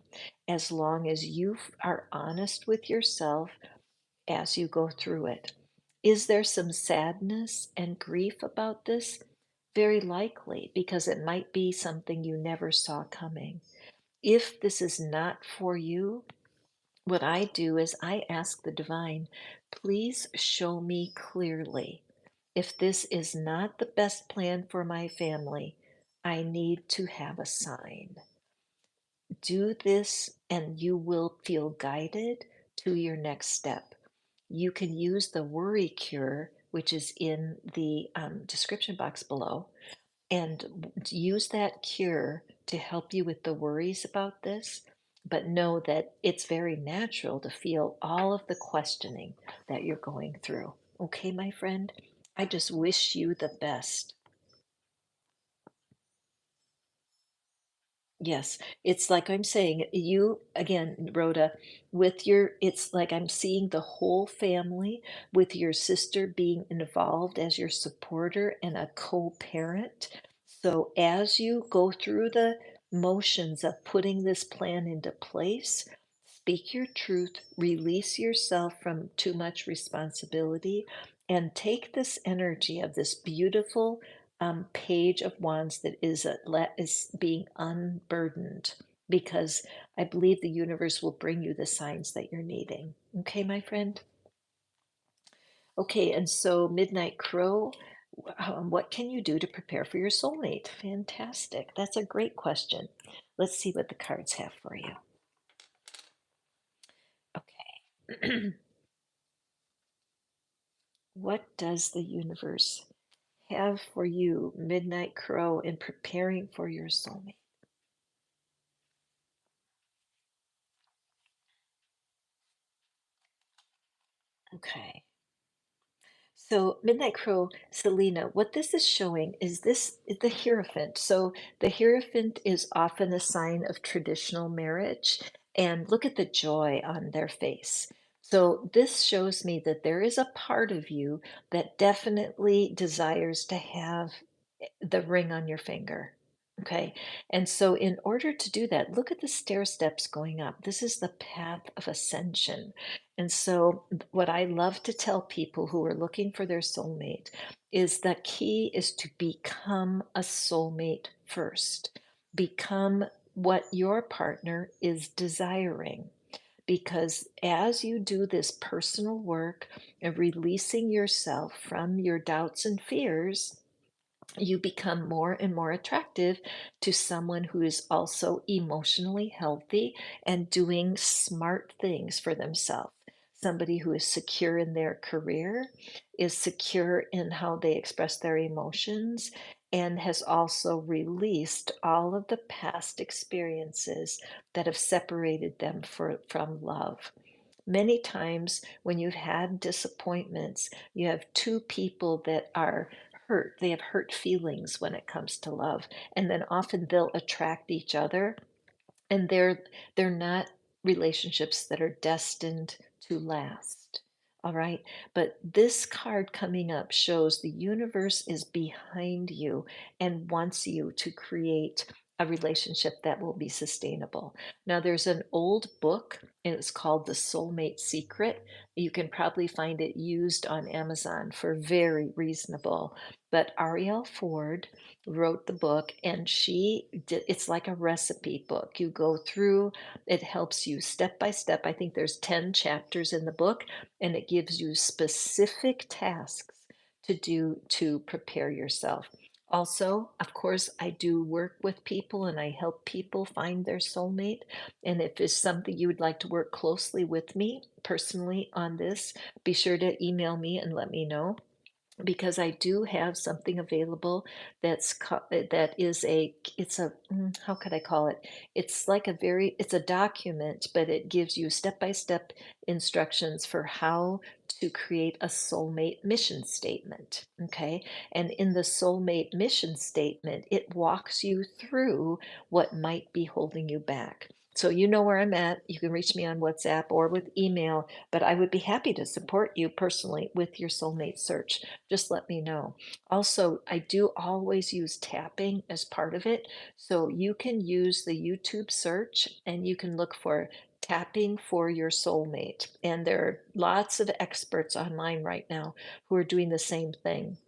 as long as you are honest with yourself as you go through it. Is there some sadness and grief about this? Very likely, because it might be something you never saw coming. If this is not for you, what I do is I ask the divine, please show me clearly. If this is not the best plan for my family, I need to have a sign. Do this and you will feel guided to your next step. You can use the worry cure, which is in the description box below, and use that cure to help you with the worries about this. But know that it's very natural to feel all of the questioning that you're going through. Okay, my friend? I just wish you the best. Yes, it's like I'm saying, you again, Rhoda, with your, it's like I'm seeing the whole family with your sister being involved as your supporter and a co-parent. So as you go through the motions of putting this plan into place, speak your truth, release yourself from too much responsibility, and take this energy of this beautiful page of wands that is being unburdened, because I believe the universe will bring you the signs that you're needing. Okay, my friend? Okay, and so Midnight Crow, what can you do to prepare for your soulmate? Fantastic. That's a great question. Let's see what the cards have for you. Okay. What does the universe have for you, Midnight Crow, in preparing for your soulmate? Okay. So, Midnight Crow, Selena, what this is showing is this the Hierophant. So, the Hierophant is often a sign of traditional marriage, and look at the joy on their face. So, this shows me that there is a part of you that definitely desires to have the ring on your finger. Okay. And so, in order to do that, look at the stair steps going up. This is the path of ascension. And so, what I love to tell people who are looking for their soulmate is the key is to become a soulmate first. Become what your partner is desiring. Because as you do this personal work and releasing yourself from your doubts and fears, you become more and more attractive to someone who is also emotionally healthy and doing smart things for themselves. Somebody who is secure in their career, is secure in how they express their emotions, and has also released all of the past experiences that have separated them from love. Many times when you've had disappointments, you have two people that are hurt. They have hurt feelings when it comes to love, and then often they'll attract each other, and they're not relationships that are destined to last. All right, but this card coming up shows the universe is behind you and wants you to create a relationship that will be sustainable. Now there's an old book and it's called The Soulmate Secret. You can probably find it used on Amazon for very reasonable, but Ariel Ford wrote the book, and she did, it's like a recipe book. You go through, it helps you step by step. I think there's 10 chapters in the book, and it gives you specific tasks to do to prepare yourself. Also, of course, I do work with people and I help people find their soulmate. And if it's something you would like to work closely with me personally on this, be sure to email me and let me know, because I do have something available that is it's a how could I call it? It's like it's a document, but it gives you step-by-step instructions for how to create a soulmate mission statement. Okay. And in the soulmate mission statement, it walks you through what might be holding you back. So you know where I'm at. You can reach me on WhatsApp or with email, but I would be happy to support you personally with your soulmate search. Just let me know. Also, I do always use tapping as part of it. So you can use the YouTube search and you can look for tapping for your soulmate. And there are lots of experts online right now who are doing the same thing.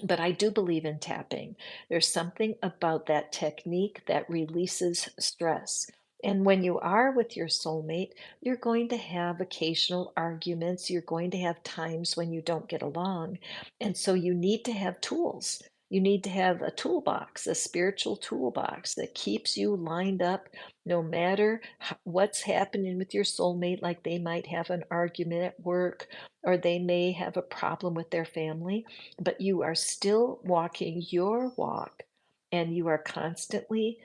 But I do believe in tapping. There's something about that technique that releases stress. And when you are with your soulmate, you're going to have occasional arguments. You're going to have times when you don't get along. And so you need to have tools. You need to have a toolbox, a spiritual toolbox that keeps you lined up no matter what's happening with your soulmate. Like they might have an argument at work, or they may have a problem with their family, but you are still walking your walk, and you are constantly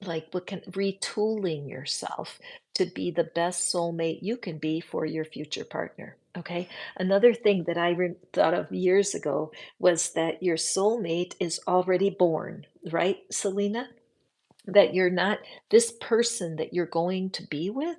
like retooling yourself to be the best soulmate you can be for your future partner. Okay. Another thing that I thought of years ago was that your soulmate is already born, right, Selena? That you're not this person that you're going to be with,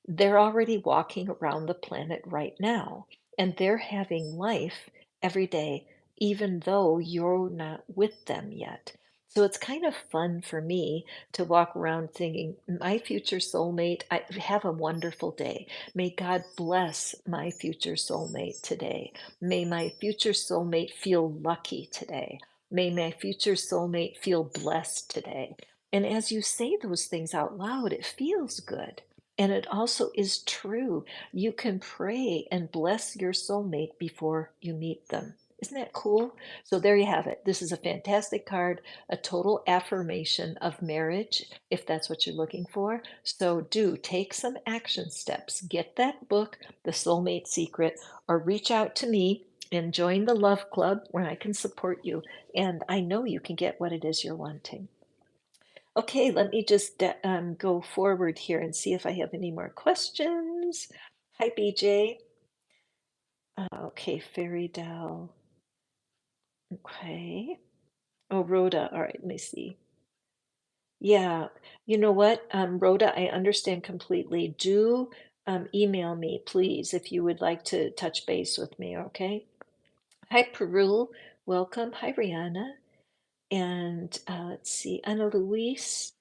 they're already walking around the planet right now, and they're having life every day, even though you're not with them yet. So it's kind of fun for me to walk around thinking, my future soulmate, I have a wonderful day. May God bless my future soulmate today. May my future soulmate feel lucky today. May my future soulmate feel blessed today. And as you say those things out loud, it feels good. And it also is true. You can pray and bless your soulmate before you meet them. Isn't that cool? So there you have it. This is a fantastic card, a total affirmation of marriage, if that's what you're looking for. So do take some action steps. Get that book, The Soulmate Secret, or reach out to me and join the Love Club where I can support you. And I know you can get what it is you're wanting. Okay, let me just go forward here and see if I have any more questions. Hi, BJ. Okay, Fairy Doll. Okay. Oh, Rhoda. All right, let me see. Yeah, you know what, Rhoda, I understand completely. Do email me, please, if you would like to touch base with me, okay? Hi, Peru. Welcome. Hi, Rihanna. And let's see, Ana Luis.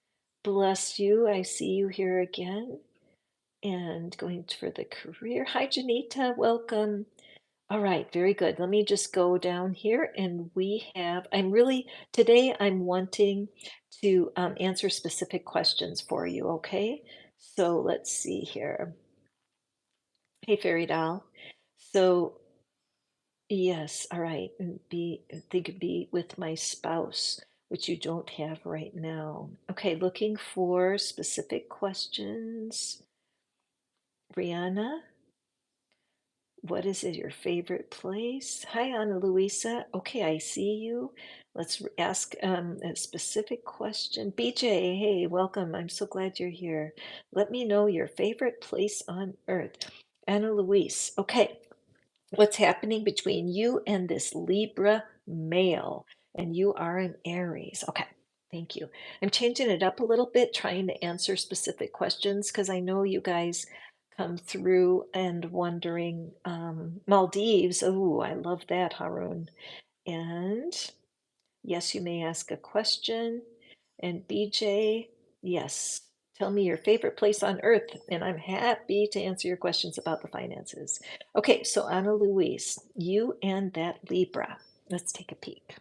Bless you. I see you here again. And going for the career. Hi, Janita, welcome. All right, very good. Let me just go down here and today I'm wanting to answer specific questions for you, okay? So let's see here. Hey, Fairy Doll. So Yes, all right. And think it'd be with my spouse, which you don't have right now. Okay, looking for specific questions. Brianna, what is it, your favorite place? Hi, Ana Luisa. Okay, I see you. Ask a specific question. BJ, hey, welcome. I'm so glad you're here. Let me know your favorite place on earth. Ana Luis. Okay, what's happening between you and this Libra male, and you are an Aries. Okay, thank you. I'm changing it up a little bit, trying to answer specific questions because I know you guys come through and wondering. Maldives. Oh, I love that, Haroon. And yes, you may ask a question. And BJ, yes, tell me your favorite place on earth, and I'm happy to answer your questions about the finances. Okay, so Ana Luis, you and that Libra. Let's take a peek.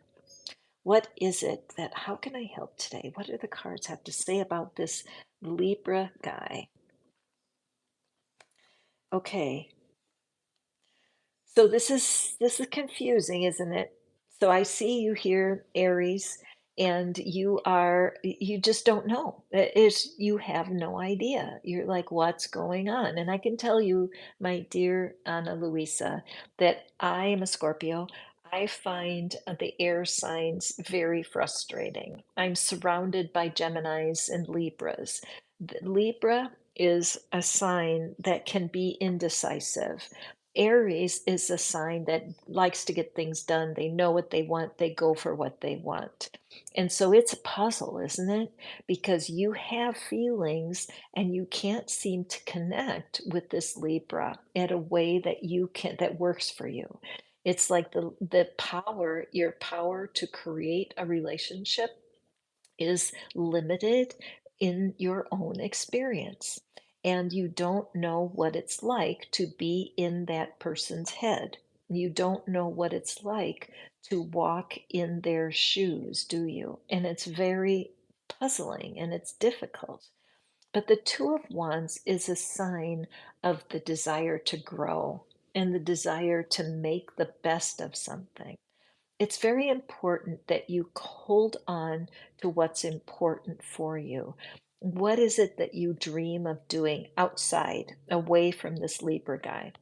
What is it that, how can I help today? What do the cards have to say about this Libra guy? Okay, so this is confusing, isn't it? So I see you here, Aries, and you just don't know. You have no idea. You're like, what's going on? And I can tell you, my dear Ana Luisa, that I am a Scorpio. I find the air signs very frustrating. I'm surrounded by Geminis and Libras. Libra is a sign that can be indecisive. Aries is a sign that likes to get things done. They know what they want, they go for what they want. And so it's a puzzle, isn't it? Because you have feelings and you can't seem to connect with this Libra in a way that you can that works for you. It's like the power, your power to create a relationship is limited in your own experience. And you don't know what it's like to be in that person's head. You don't know what it's like to walk in their shoes, do you? And it's very puzzling and it's difficult. But the Two of Wands is a sign of the desire to grow and the desire to make the best of something. It's very important that you hold on to what's important for you. What is it that you dream of doing outside, away from this Libra guy?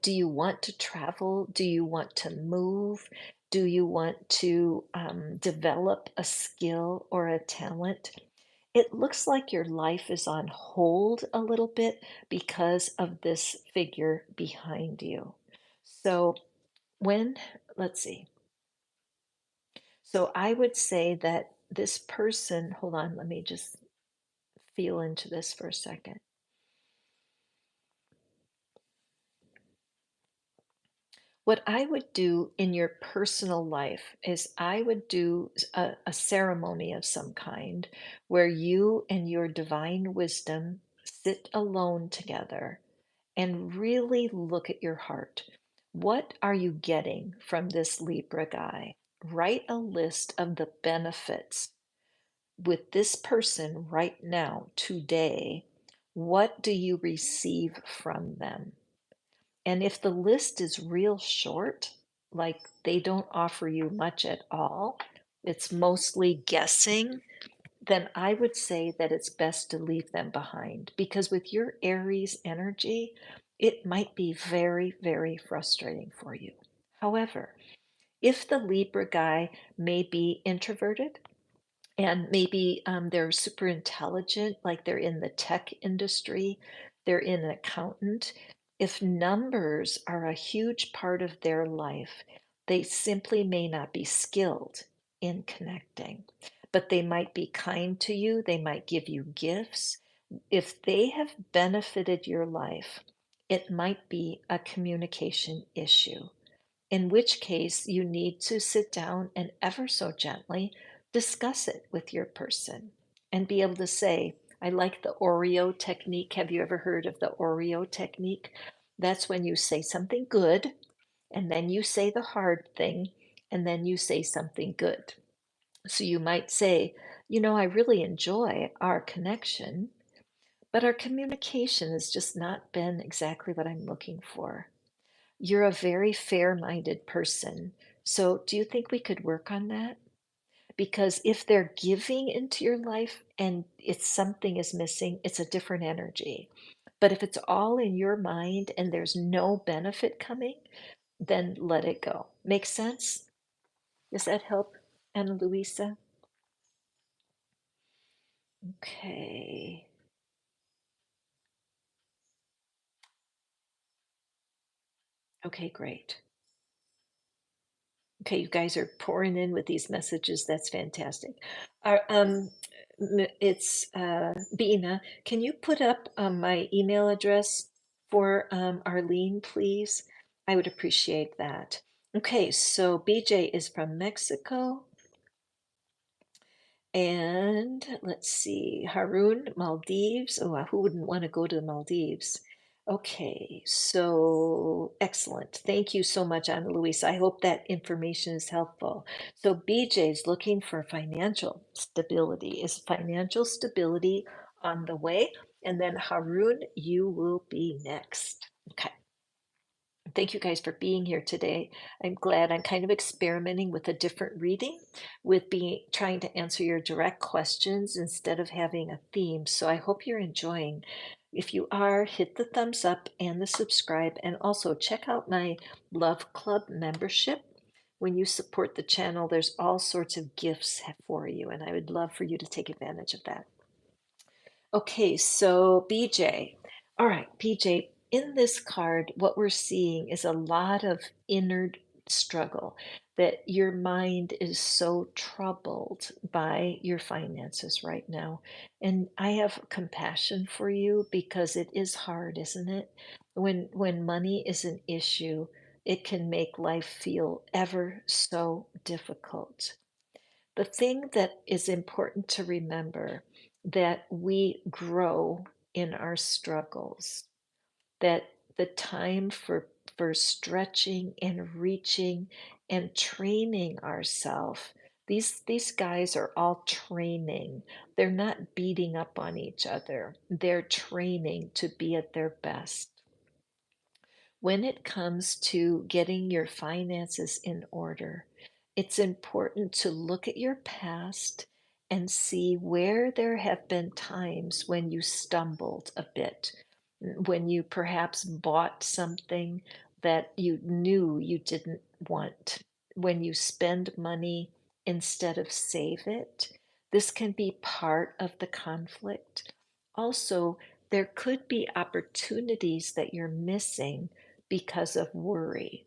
Do you want to travel? Do you want to move? Do you want to develop a skill or a talent? It looks like your life is on hold a little bit because of this figure behind you. So, when, let's see. So I would say that this person, hold on, let me just feel into this for a second. What I would do in your personal life is I would do a ceremony of some kind where you and your divine wisdom sit alone together and really look at your heart. What are you getting from this Libra guy? Write a list of the benefits with this person right now, today. What do you receive from them? And if the list is real short, like they don't offer you much at all, it's mostly guessing, then I would say that it's best to leave them behind because with your Aries energy, it might be very, very frustrating for you. However, if the Libra guy may be introverted, and maybe they're super intelligent, like they're in the tech industry, they're an accountant. If numbers are a huge part of their life, they simply may not be skilled in connecting, but they might be kind to you, they might give you gifts. If they have benefited your life, it might be a communication issue, in which case you need to sit down and ever so gently discuss it with your person and be able to say, I like the Oreo technique. Have you ever heard of the Oreo technique? That's when you say something good and then you say the hard thing and then you say something good. So you might say, I really enjoy our connection, but our communication has just not been exactly what I'm looking for. You're a very fair-minded person. So do you think we could work on that? Because if they're giving into your life and it's something is missing, it's a different energy. But if it's all in your mind and there's no benefit coming, then let it go. Make sense? Does that help, Ana Luisa? Okay. Okay, great. Okay, you guys are pouring in with these messages. That's fantastic. It's Bina. Can you put up my email address for Arlene, please? I would appreciate that. Okay, so BJ is from Mexico. And let's see, Haroon, Maldives. Oh, who wouldn't want to go to the Maldives? Okay, so excellent. Thank you so much, Ana Luisa. I hope that information is helpful. So BJ is looking for financial stability. Is financial stability on the way? And then Haroon, you will be next. Okay. Thank you guys for being here today. I'm glad I'm kind of experimenting with a different reading, with being trying to answer your direct questions instead of having a theme. So I hope you're enjoying. If you are, hit the thumbs up and the subscribe, and also check out my Love Club membership. When you support the channel, there's all sorts of gifts for you, and I would love for you to take advantage of that. Okay, so BJ. All right, BJ, in this card, what we're seeing is a lot of inner struggle, that your mind is so troubled by your finances right now. And I have compassion for you because it is hard, isn't it? When money is an issue, it can make life feel ever so difficult. The thing that is important to remember, that we grow in our struggles, that the time for stretching and reaching and training ourselves, these guys are all training. They're not beating up on each other. They're training to be at their best. When it comes to getting your finances in order, it's important to look at your past and see where there have been times when you stumbled a bit, when you perhaps bought something that you knew you didn't want, when you spend money instead of save it. This can be part of the conflict. Also, there could be opportunities that you're missing because of worry.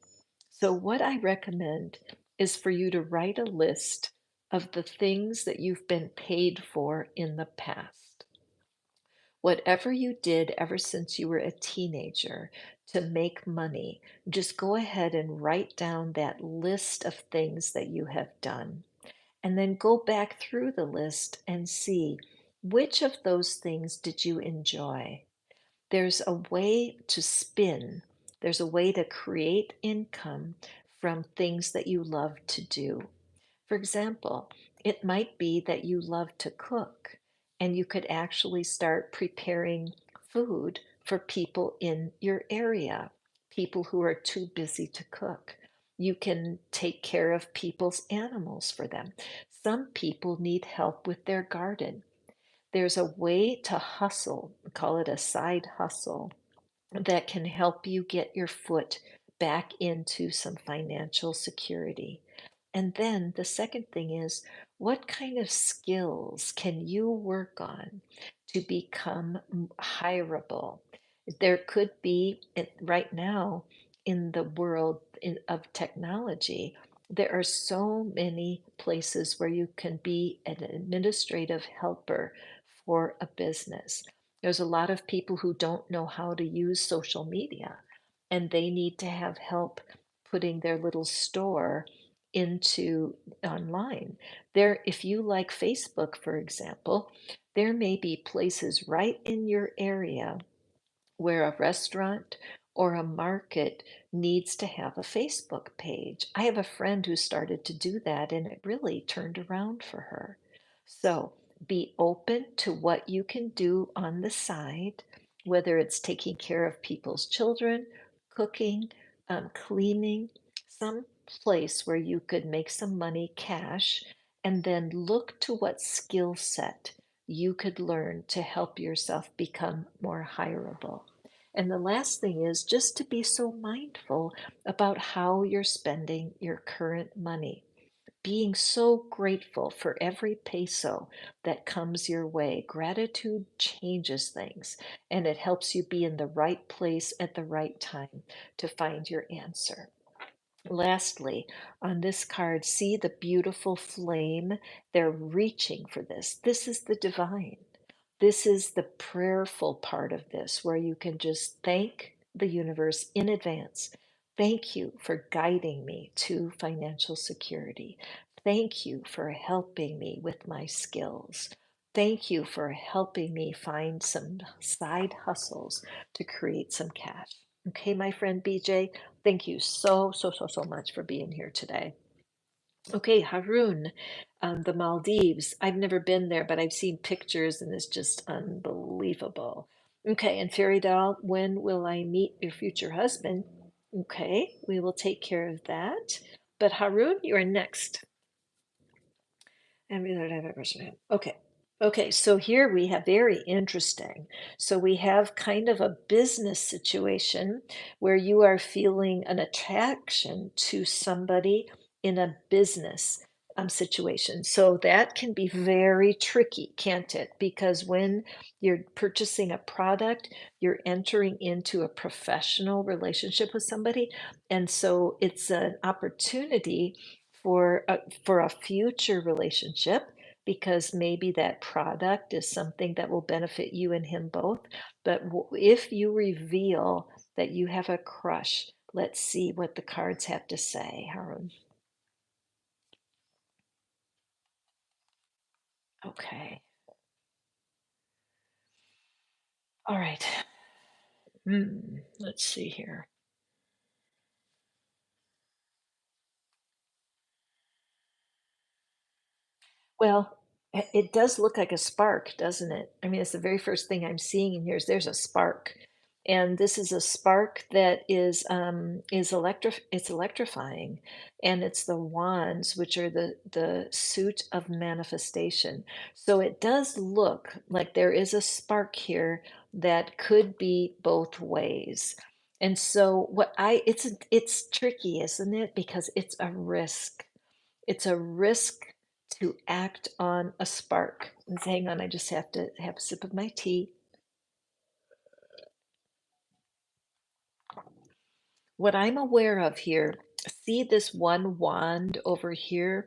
So, what I recommend is for you to write a list of the things that you've been paid for in the past. Whatever you did ever since you were a teenager to make money, just go ahead and write down that list of things that you have done. And then go back through the list and see which of those things did you enjoy. There's a way to spin, there's a way to create income from things that you love to do. For example, it might be that you love to cook and you could actually start preparing food for people in your area, people who are too busy to cook. You can take care of people's animals for them. Some people need help with their garden. There's a way to hustle, call it a side hustle, that can help you get your foot back into some financial security. And then the second thing is, what kind of skills can you work on to become hireable? There could be, right now in the world of technology, there are so many places where you can be an administrative helper for a business. There's a lot of people who don't know how to use social media, and they need to have help putting their little store into online. There, if you like Facebook, for example, there may be places right in your area where a restaurant or a market needs to have a Facebook page. I have a friend who started to do that and it really turned around for her. So be open to what you can do on the side, whether it's taking care of people's children, cooking, cleaning some place where you could make some money cash and then look to what skill set you could learn to help yourself become more hireable. And the last thing is just to be so mindful about how you're spending your current money, being so grateful for every peso that comes your way. Gratitude changes things, and it helps you be in the right place at the right time to find your answer. Lastly, on this card, see the beautiful flame. They're reaching for this. This is the divine. This is the prayerful part of this, where you can just thank the universe in advance. Thank you for guiding me to financial security. Thank you for helping me with my skills. Thank you for helping me find some side hustles to create some cash. Okay, my friend BJ, thank you so much for being here today. Okay, Haroon, the Maldives. I've never been there, but I've seen pictures and it's just unbelievable. Okay, and Fairy Doll, when will I meet your future husband? Okay, we will take care of that. But Haroon, you're next. Every other I've ever seen. Okay. Okay, so here we have very interesting. So we have kind of a business situation where you are feeling an attraction to somebody in a business situation. So that can be very tricky, can't it? Because when you're purchasing a product, you're entering into a professional relationship with somebody. And so it's an opportunity for a future relationship, because maybe that product is something that will benefit you and him both. But if you reveal that you have a crush, let's see what the cards have to say, Harun. Okay. All right. Let's see here. Well, it does look like a spark, doesn't it? I mean, it's the very first thing I'm seeing in here is there's a spark. And this is a spark that it's electrifying, and it's the wands, which are the suit of manifestation. So it does look like there is a spark here that could be both ways. And so it's tricky, isn't it? Because it's a risk. It's a risk to act on a spark. And hang on, I just have to have a sip of my tea. What I'm aware of here, see this one wand over here?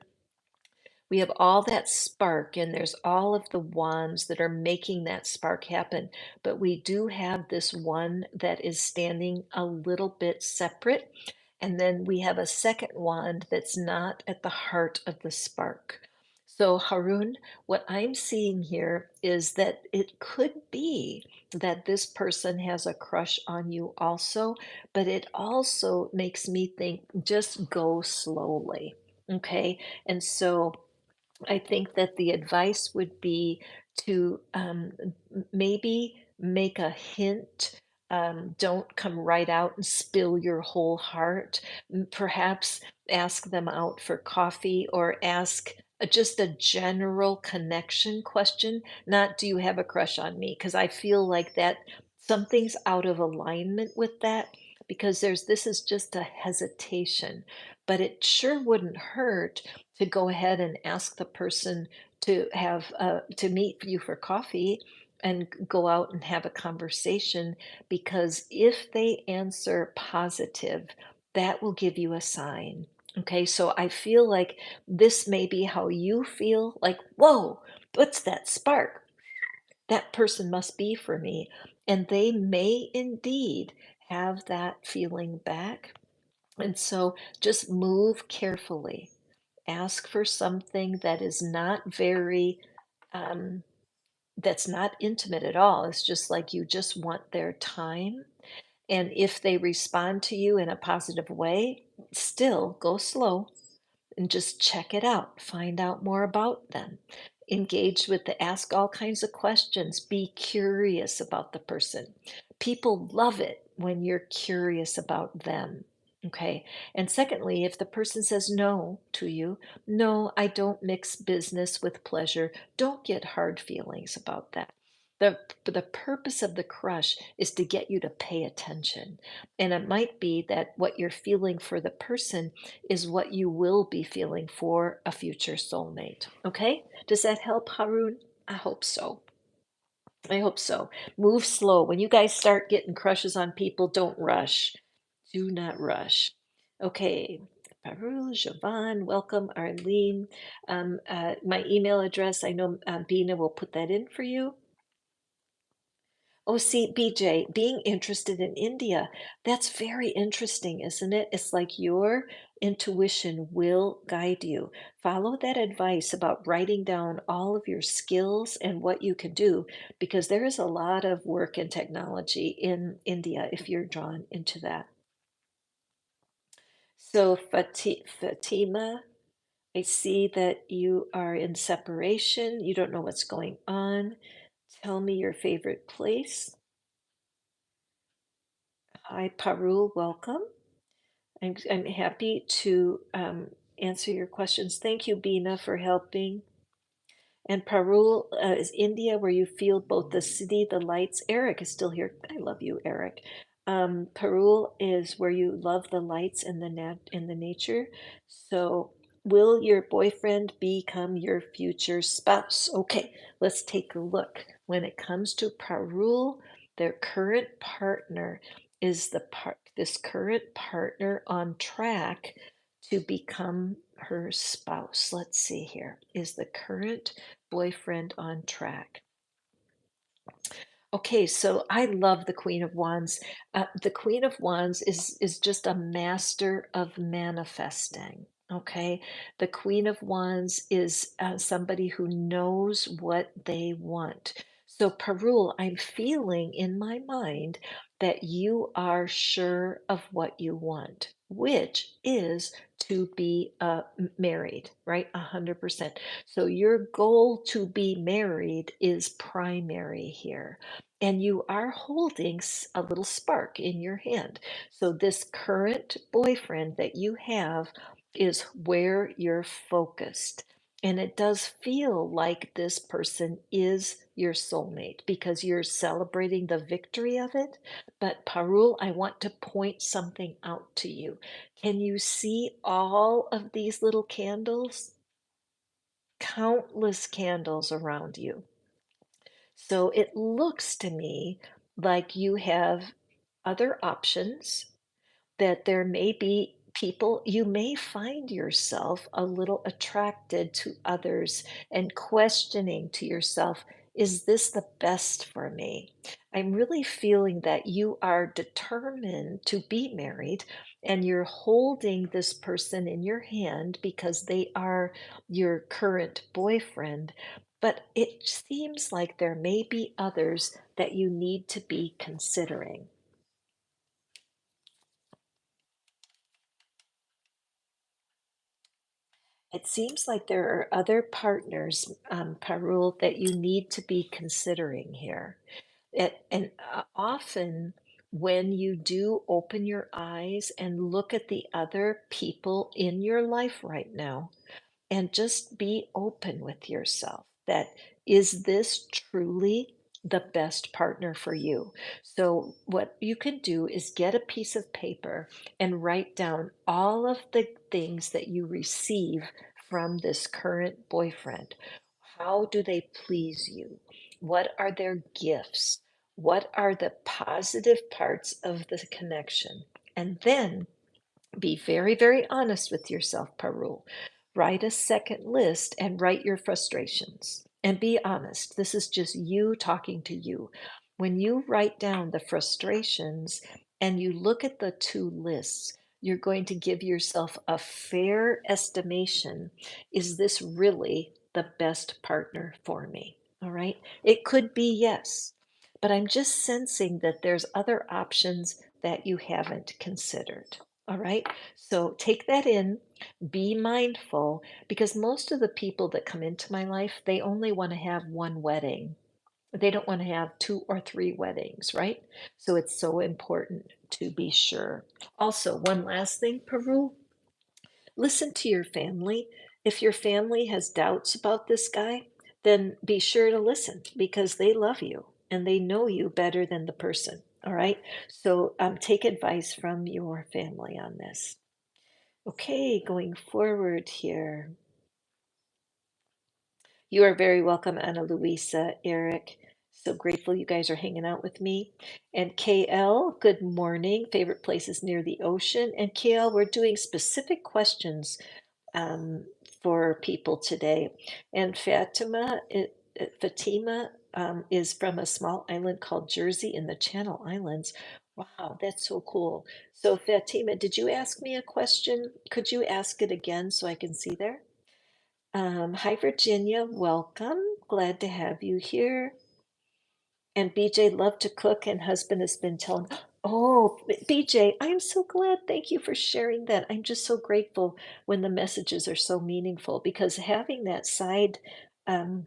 We have all that spark, and there's all of the wands that are making that spark happen. But we do have this one that is standing a little bit separate. And then we have a second wand that's not at the heart of the spark. So, Harun, what I'm seeing here is that it could be that this person has a crush on you also, but it also makes me think just go slowly. Okay. And so, I think that the advice would be to maybe make a hint. Don't come right out and spill your whole heart. Perhaps ask them out for coffee, or ask just a general connection question. Not, do you have a crush on me? Because I feel like that something's out of alignment with that, because this is just a hesitation. But it sure wouldn't hurt to go ahead and ask the person to meet you for coffee and go out and have a conversation, because if they answer positive, that will give you a sign. Okay, so I feel like this may be how you feel, like, whoa, what's that spark? That person must be for me. And they may indeed have that feeling back. And so just move carefully. Ask for something that is not very, um, that's not intimate at all. It's just like you just want their time. And if they respond to you in a positive way, still go slow and just check it out. Find out more about them. Engage with the ask all kinds of questions. Be curious about the person. People love it when you're curious about them. Okay. And secondly, if the person says no to you, no, I don't mix business with pleasure, don't get hard feelings about that. The purpose of the crush is to get you to pay attention. And it might be that what you're feeling for the person is what you will be feeling for a future soulmate. Okay? Does that help, Harun? I hope so. I hope so. Move slow. When you guys start getting crushes on people, don't rush. Do not rush. Okay. Peru, Javan, welcome, Arlene. My email address, I know Bina will put that in for you. Oh, see, BJ, being interested in India, that's very interesting, isn't it? It's like your intuition will guide you. Follow that advice about writing down all of your skills and what you can do, because there is a lot of work and technology in India if you're drawn into that. So, Fatima, I see that you are in separation. You don't know what's going on. Tell me your favorite place. Hi, Parul, welcome. I'm happy to answer your questions. Thank you, Bina, for helping. And Parul is India, where you feel both the city, the lights. Eric is still here. I love you, Eric. Parul is where you love the lights and the nature. So, will your boyfriend become your future spouse? Okay, let's take a look. When it comes to Parul, their current partner is this current partner on track to become her spouse. Let's see here. Is the current boyfriend on track? Okay, so I love the Queen of Wands. The Queen of Wands is just a master of manifesting. Okay, the Queen of Wands is somebody who knows what they want. So, Parul, I'm feeling in my mind that you are sure of what you want, which is to be married, right? 100%. So, your goal to be married is primary here, and you are holding a little spark in your hand. So, this current boyfriend that you have is where you're focused. And it does feel like this person is your soulmate because you're celebrating the victory of it. But, Parul, I want to point something out to you. Can you see all of these little candles? Countless candles around you. So it looks to me like you have other options, that there may be people, you may find yourself a little attracted to others and questioning to yourself, is this the best for me? I'm really feeling that you are determined to be married and you're holding this person in your hand because they are your current boyfriend. But it seems like there may be others that you need to be considering. It seems like there are other partners, Parul, that you need to be considering here. Often, when you do open your eyes and look at the other people in your life right now, and just be open with yourself that is this truly the best partner for you? So what you can do is get a piece of paper and write down all of the things that you receive from this current boyfriend. How do they please you? What are their gifts? What are the positive parts of the connection? And then be very, very honest with yourself, Parul. Write a second list and write your frustrations. And be honest. This is just you talking to you. When you write down the frustrations and you look at the two lists, you're going to give yourself a fair estimation. Is this really the best partner for me? All right. It could be yes, but I'm just sensing that there's other options that you haven't considered. All right. So take that in, be mindful, because most of the people that come into my life, they only want to have one wedding. They don't want to have 2 or 3 weddings, right? So it's so important to be sure. Also, one last thing, Peru, listen to your family. If your family has doubts about this guy, then be sure to listen because they love you and they know you better than the person. All right. So take advice from your family on this. Okay, going forward here. You are very welcome, Ana Luisa, Eric. So grateful you guys are hanging out with me. And KL, good morning. Favorite places near the ocean. And KL, we're doing specific questions um, for people today. And Fatima is from a small island called Jersey in the Channel Islands. Wow, that's so cool. So Fatima, did you ask me a question? Could you ask it again so I can see there? Hi, Virginia. Welcome. Glad to have you here. And BJ loved to cook, and husband has been telling. Oh, BJ, I'm so glad. Thank you for sharing that. I'm just so grateful when the messages are so meaningful because having that um,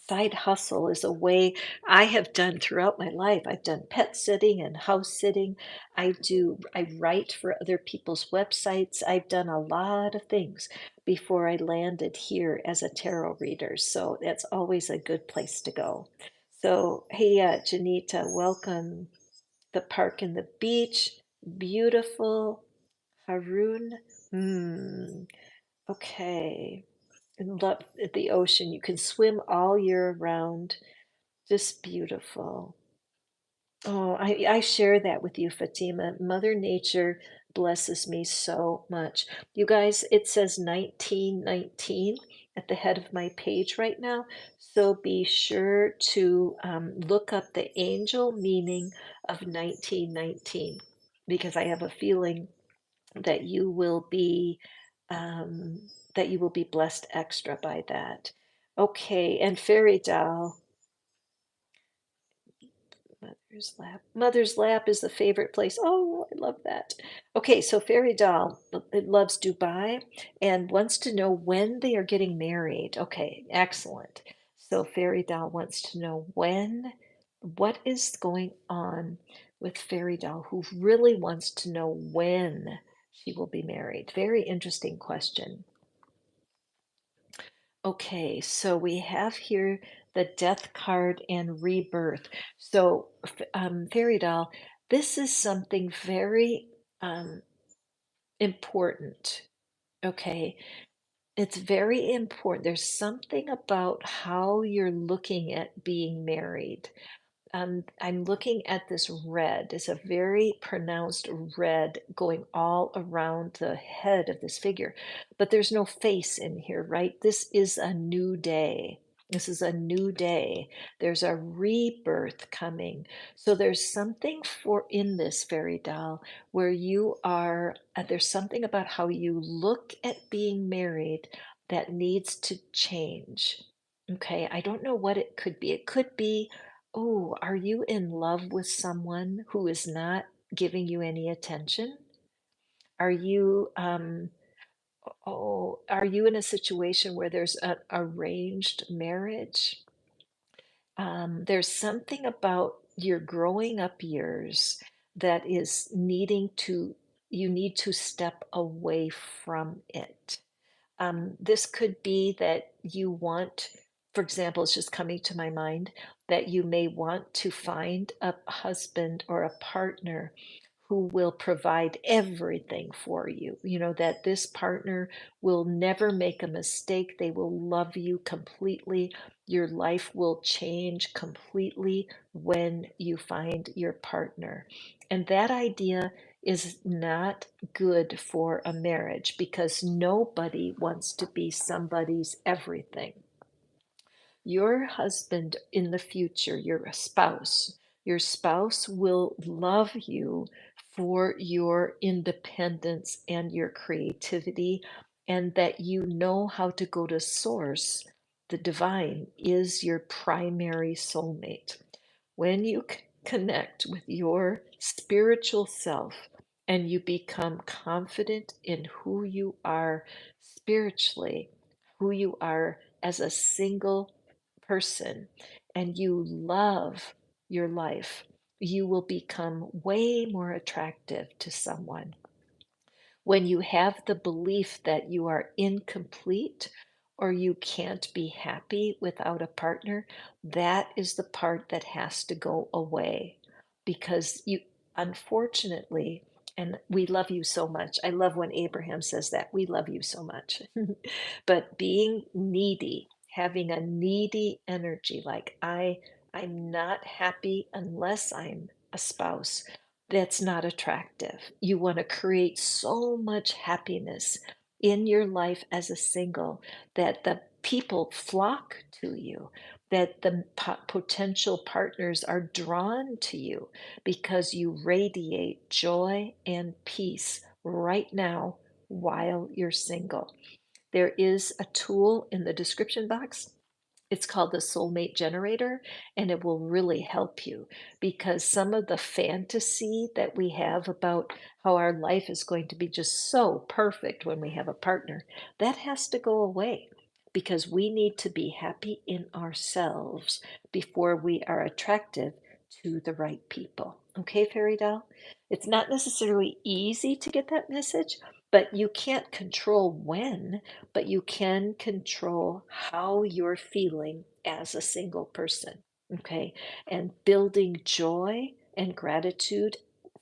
side hustle is a way I have done throughout my life. I've done pet sitting and house sitting. I write for other people's websites. I've done a lot of things before I landed here as a tarot reader. So that's always a good place to go. So, hey, Janita, welcome. The park and the beach, beautiful. Haroon, okay. And love the ocean. You can swim all year round. Just beautiful. Oh, I share that with you, Fatima. Mother Nature blesses me so much. You guys, it says 1919 at the head of my page right now. So be sure to look up the angel meaning of 1919 because I have a feeling that you will be um, blessed extra by that. Okay, and Fairy Doll. Mother's lap is the favorite place. Oh, I love that. Okay, so Fairy Doll loves Dubai and wants to know when they are getting married. Okay, excellent. So Fairy Doll wants to know what is going on with Fairy Doll, who really wants to know when she will be married. Very interesting question. Okay, so we have here the death card and rebirth. So, Fairy Doll, this is something very um, important. Okay, it's very important. There's something about how you're looking at being married. I'm looking at this red. It's a very pronounced red going all around the head of this figure, but there's no face in here, right? This is a new day. This is a new day. There's a rebirth coming. So there's something for in this fairy doll where you are, there's something about how you look at being married that needs to change. Okay, I don't know what it could be. It could be, oh, are you in love with someone who is not giving you any attention? Are you, are you in a situation where there's an arranged marriage? There's something about your growing up years that is you need to step away from it. This could be that you want, for example, it's just coming to my mind that you may want to find a husband or a partner who will provide everything for you. You know, that this partner will never make a mistake. They will love you completely. Your life will change completely when you find your partner. And that idea is not good for a marriage because nobody wants to be somebody's everything. Your husband in the future, your spouse will love you for your independence and your creativity, and that you know how to go to source. The divine is your primary soulmate. When you connect with your spiritual self and you become confident in who you are spiritually, who you are as a single person, and you love your life, you will become way more attractive to someone. When you have the belief that you are incomplete or you can't be happy without a partner, that is the part that has to go away because you, unfortunately, and we love you so much. I love when Abraham says that, we love you so much. But being needy, having a needy energy, like I'm not happy unless I'm a spouse, that's not attractive. You want to create so much happiness in your life as a single that the people flock to you, that the potential partners are drawn to you because you radiate joy and peace right now while you're single. There is a tool in the description box. It's called the soulmate generator, and it will really help you because some of the fantasy that we have about how our life is going to be just so perfect when we have a partner, that has to go away because we need to be happy in ourselves before we are attractive to the right people. Okay, Fairy Doll? It's not necessarily easy to get that message, but you can't control when, but you can control how you're feeling as a single person. Okay. And building joy and gratitude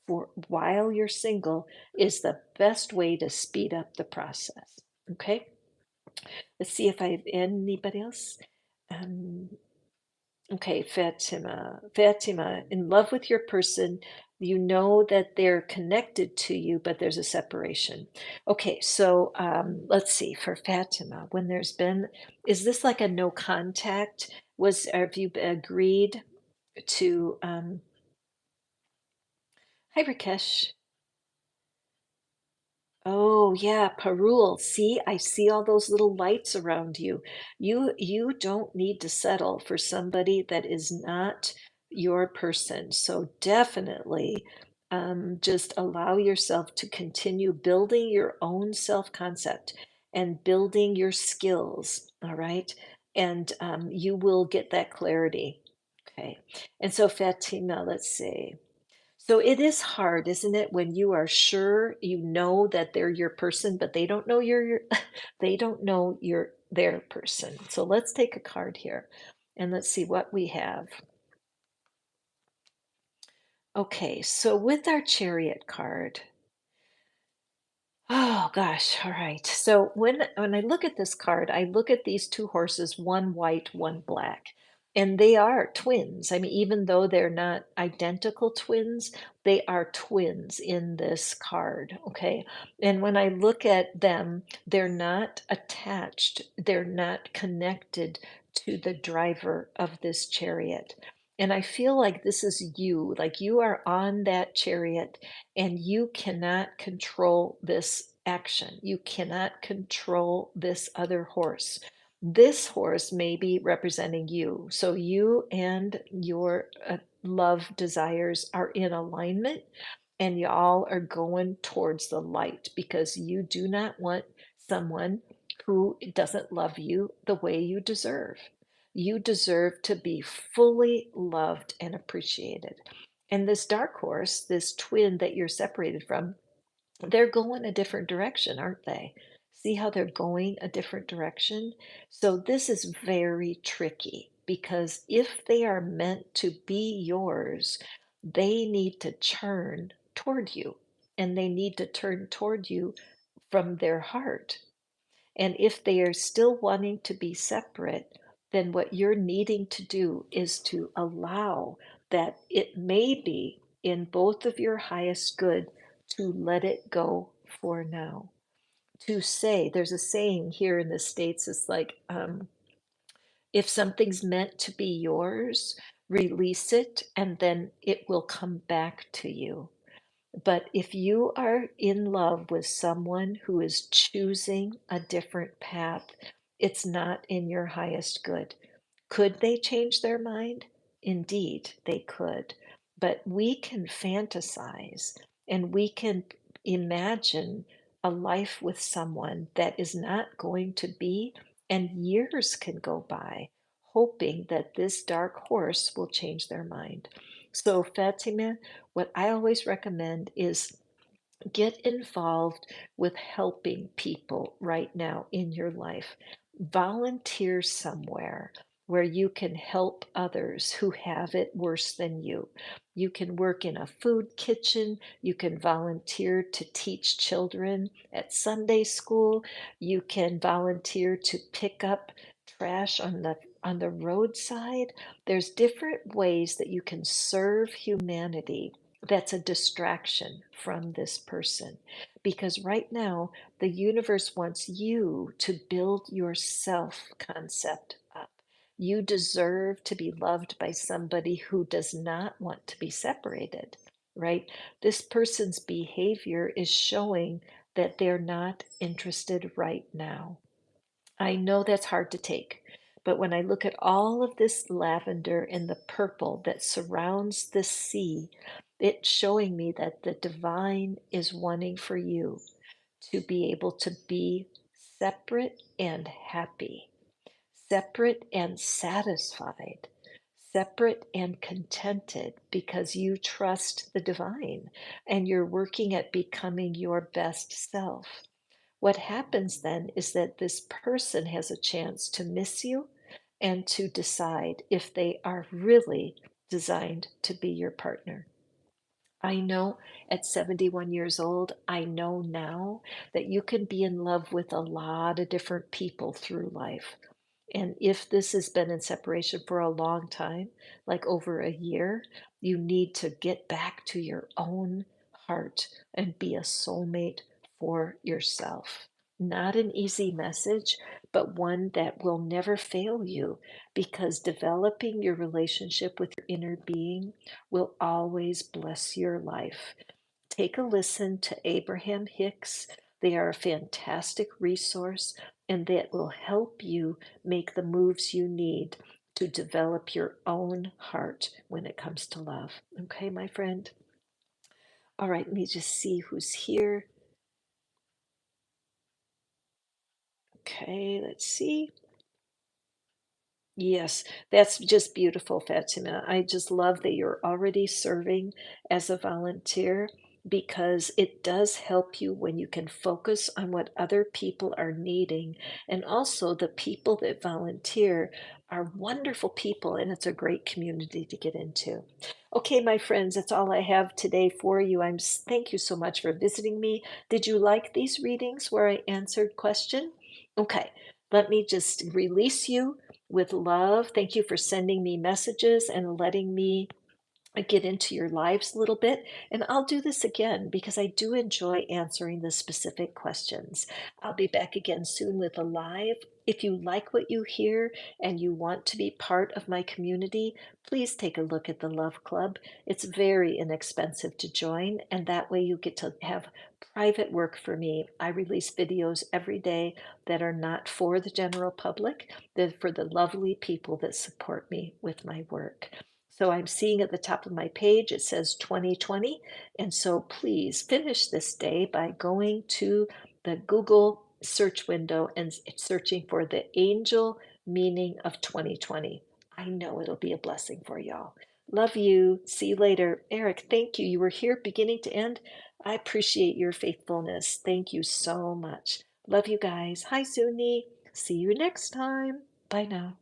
for while you're single is the best way to speed up the process. Okay. Let's see if I have anybody else. Um, Okay, Fatima. Fatima, in love with your person, you know that they're connected to you, but there's a separation. Okay, so let's see, for Fatima, when there's been, is this like a no contact? Have you agreed to, hi Rakesh. Oh yeah, Perul. See, I see all those little lights around you. You don't need to settle for somebody that is not your person. So definitely just allow yourself to continue building your own self-concept and building your skills, all right? And you will get that clarity. Okay. And so Fatima, let's see. So it is hard, isn't it, when you are sure you know that they're your person, but they don't know they don't know you're their person. So let's take a card here and let's see what we have. Okay, so with our Chariot card, oh gosh, all right. So when I look at this card, I look at these two horses, one white, one black, and they are twins. I mean, even though they're not identical twins, they are twins in this card, okay? And when I look at them, they're not attached, they're not connected to the driver of this chariot. And I feel like this is you, like you are on that chariot and you cannot control this action. You cannot control this other horse. This horse may be representing you. So you and your love desires are in alignment and y'all are going towards the light because you do not want someone who doesn't love you the way you deserve. You deserve to be fully loved and appreciated. And this dark horse, this twin that you're separated from, they're going a different direction, aren't they? See how they're going a different direction? So this is very tricky because if they are meant to be yours, they need to turn toward you and they need to turn toward you from their heart. And if they are still wanting to be separate, then what you're needing to do is to allow that it may be in both of your highest good to let it go for now. To say, there's a saying here in the States, it's like, if something's meant to be yours, release it and then it will come back to you. But if you are in love with someone who is choosing a different path, it's not in your highest good. Could they change their mind? Indeed, they could. But we can fantasize and we can imagine a life with someone that is not going to be, and years can go by. hoping that this dark horse will change their mind. So, Fatima, what I always recommend is get involved with helping people right now in your life. Volunteer somewhere where you can help others who have it worse than you. You can work in a food kitchen. You can volunteer to teach children at Sunday school. You can volunteer to pick up trash on the roadside. There's different ways that you can serve humanity that's a distraction from this person. Because right now, the universe wants you to build your self concept up. You deserve to be loved by somebody who does not want to be separated, right? This person's behavior is showing that they're not interested right now. I know that's hard to take, but when I look at all of this lavender and the purple that surrounds the sea, it's showing me that the divine is wanting for you to be able to be separate and happy, separate and satisfied, separate and contented because you trust the divine and you're working at becoming your best self. What happens then is that this person has a chance to miss you and to decide if they are really designed to be your partner. I know at 71 years old, I know now that you can be in love with a lot of different people through life. And if this has been in separation for a long time, like over a year, you need to get back to your own heart and be a soulmate for yourself. Not an easy message, but one that will never fail you because developing your relationship with your inner being will always bless your life. Take a listen to Abraham Hicks. They are a fantastic resource and that will help you make the moves you need to develop your own heart when it comes to love. Okay, my friend? All right, let me just see who's here. Okay, let's see. Yes, that's just beautiful, Fatima. I just love that you're already serving as a volunteer because it does help you when you can focus on what other people are needing. And also, the people that volunteer are wonderful people, and it's a great community to get into. Okay, my friends, that's all I have today for you. Thank you so much for visiting me. Did you like these readings where I answered question? Okay, let me just release you with love. Thank you for sending me messages and letting me get into your lives a little bit. And I'll do this again because I do enjoy answering the specific questions. I'll be back again soon with a live. If you like what you hear and you want to be part of my community, please take a look at the Love Club. It's very inexpensive to join, and that way you get to have private work for me. I release videos every day that are not for the general public, they're for the lovely people that support me with my work. So I'm seeing at the top of my page, it says 2020. And so please finish this day by going to the Google search window and searching for the angel meaning of 2020. I know it'll be a blessing for y'all. Love you. See you later. Eric, thank you. You were here beginning to end. I appreciate your faithfulness. Thank you so much. Love you guys. Hi, Suni. See you next time. Bye now.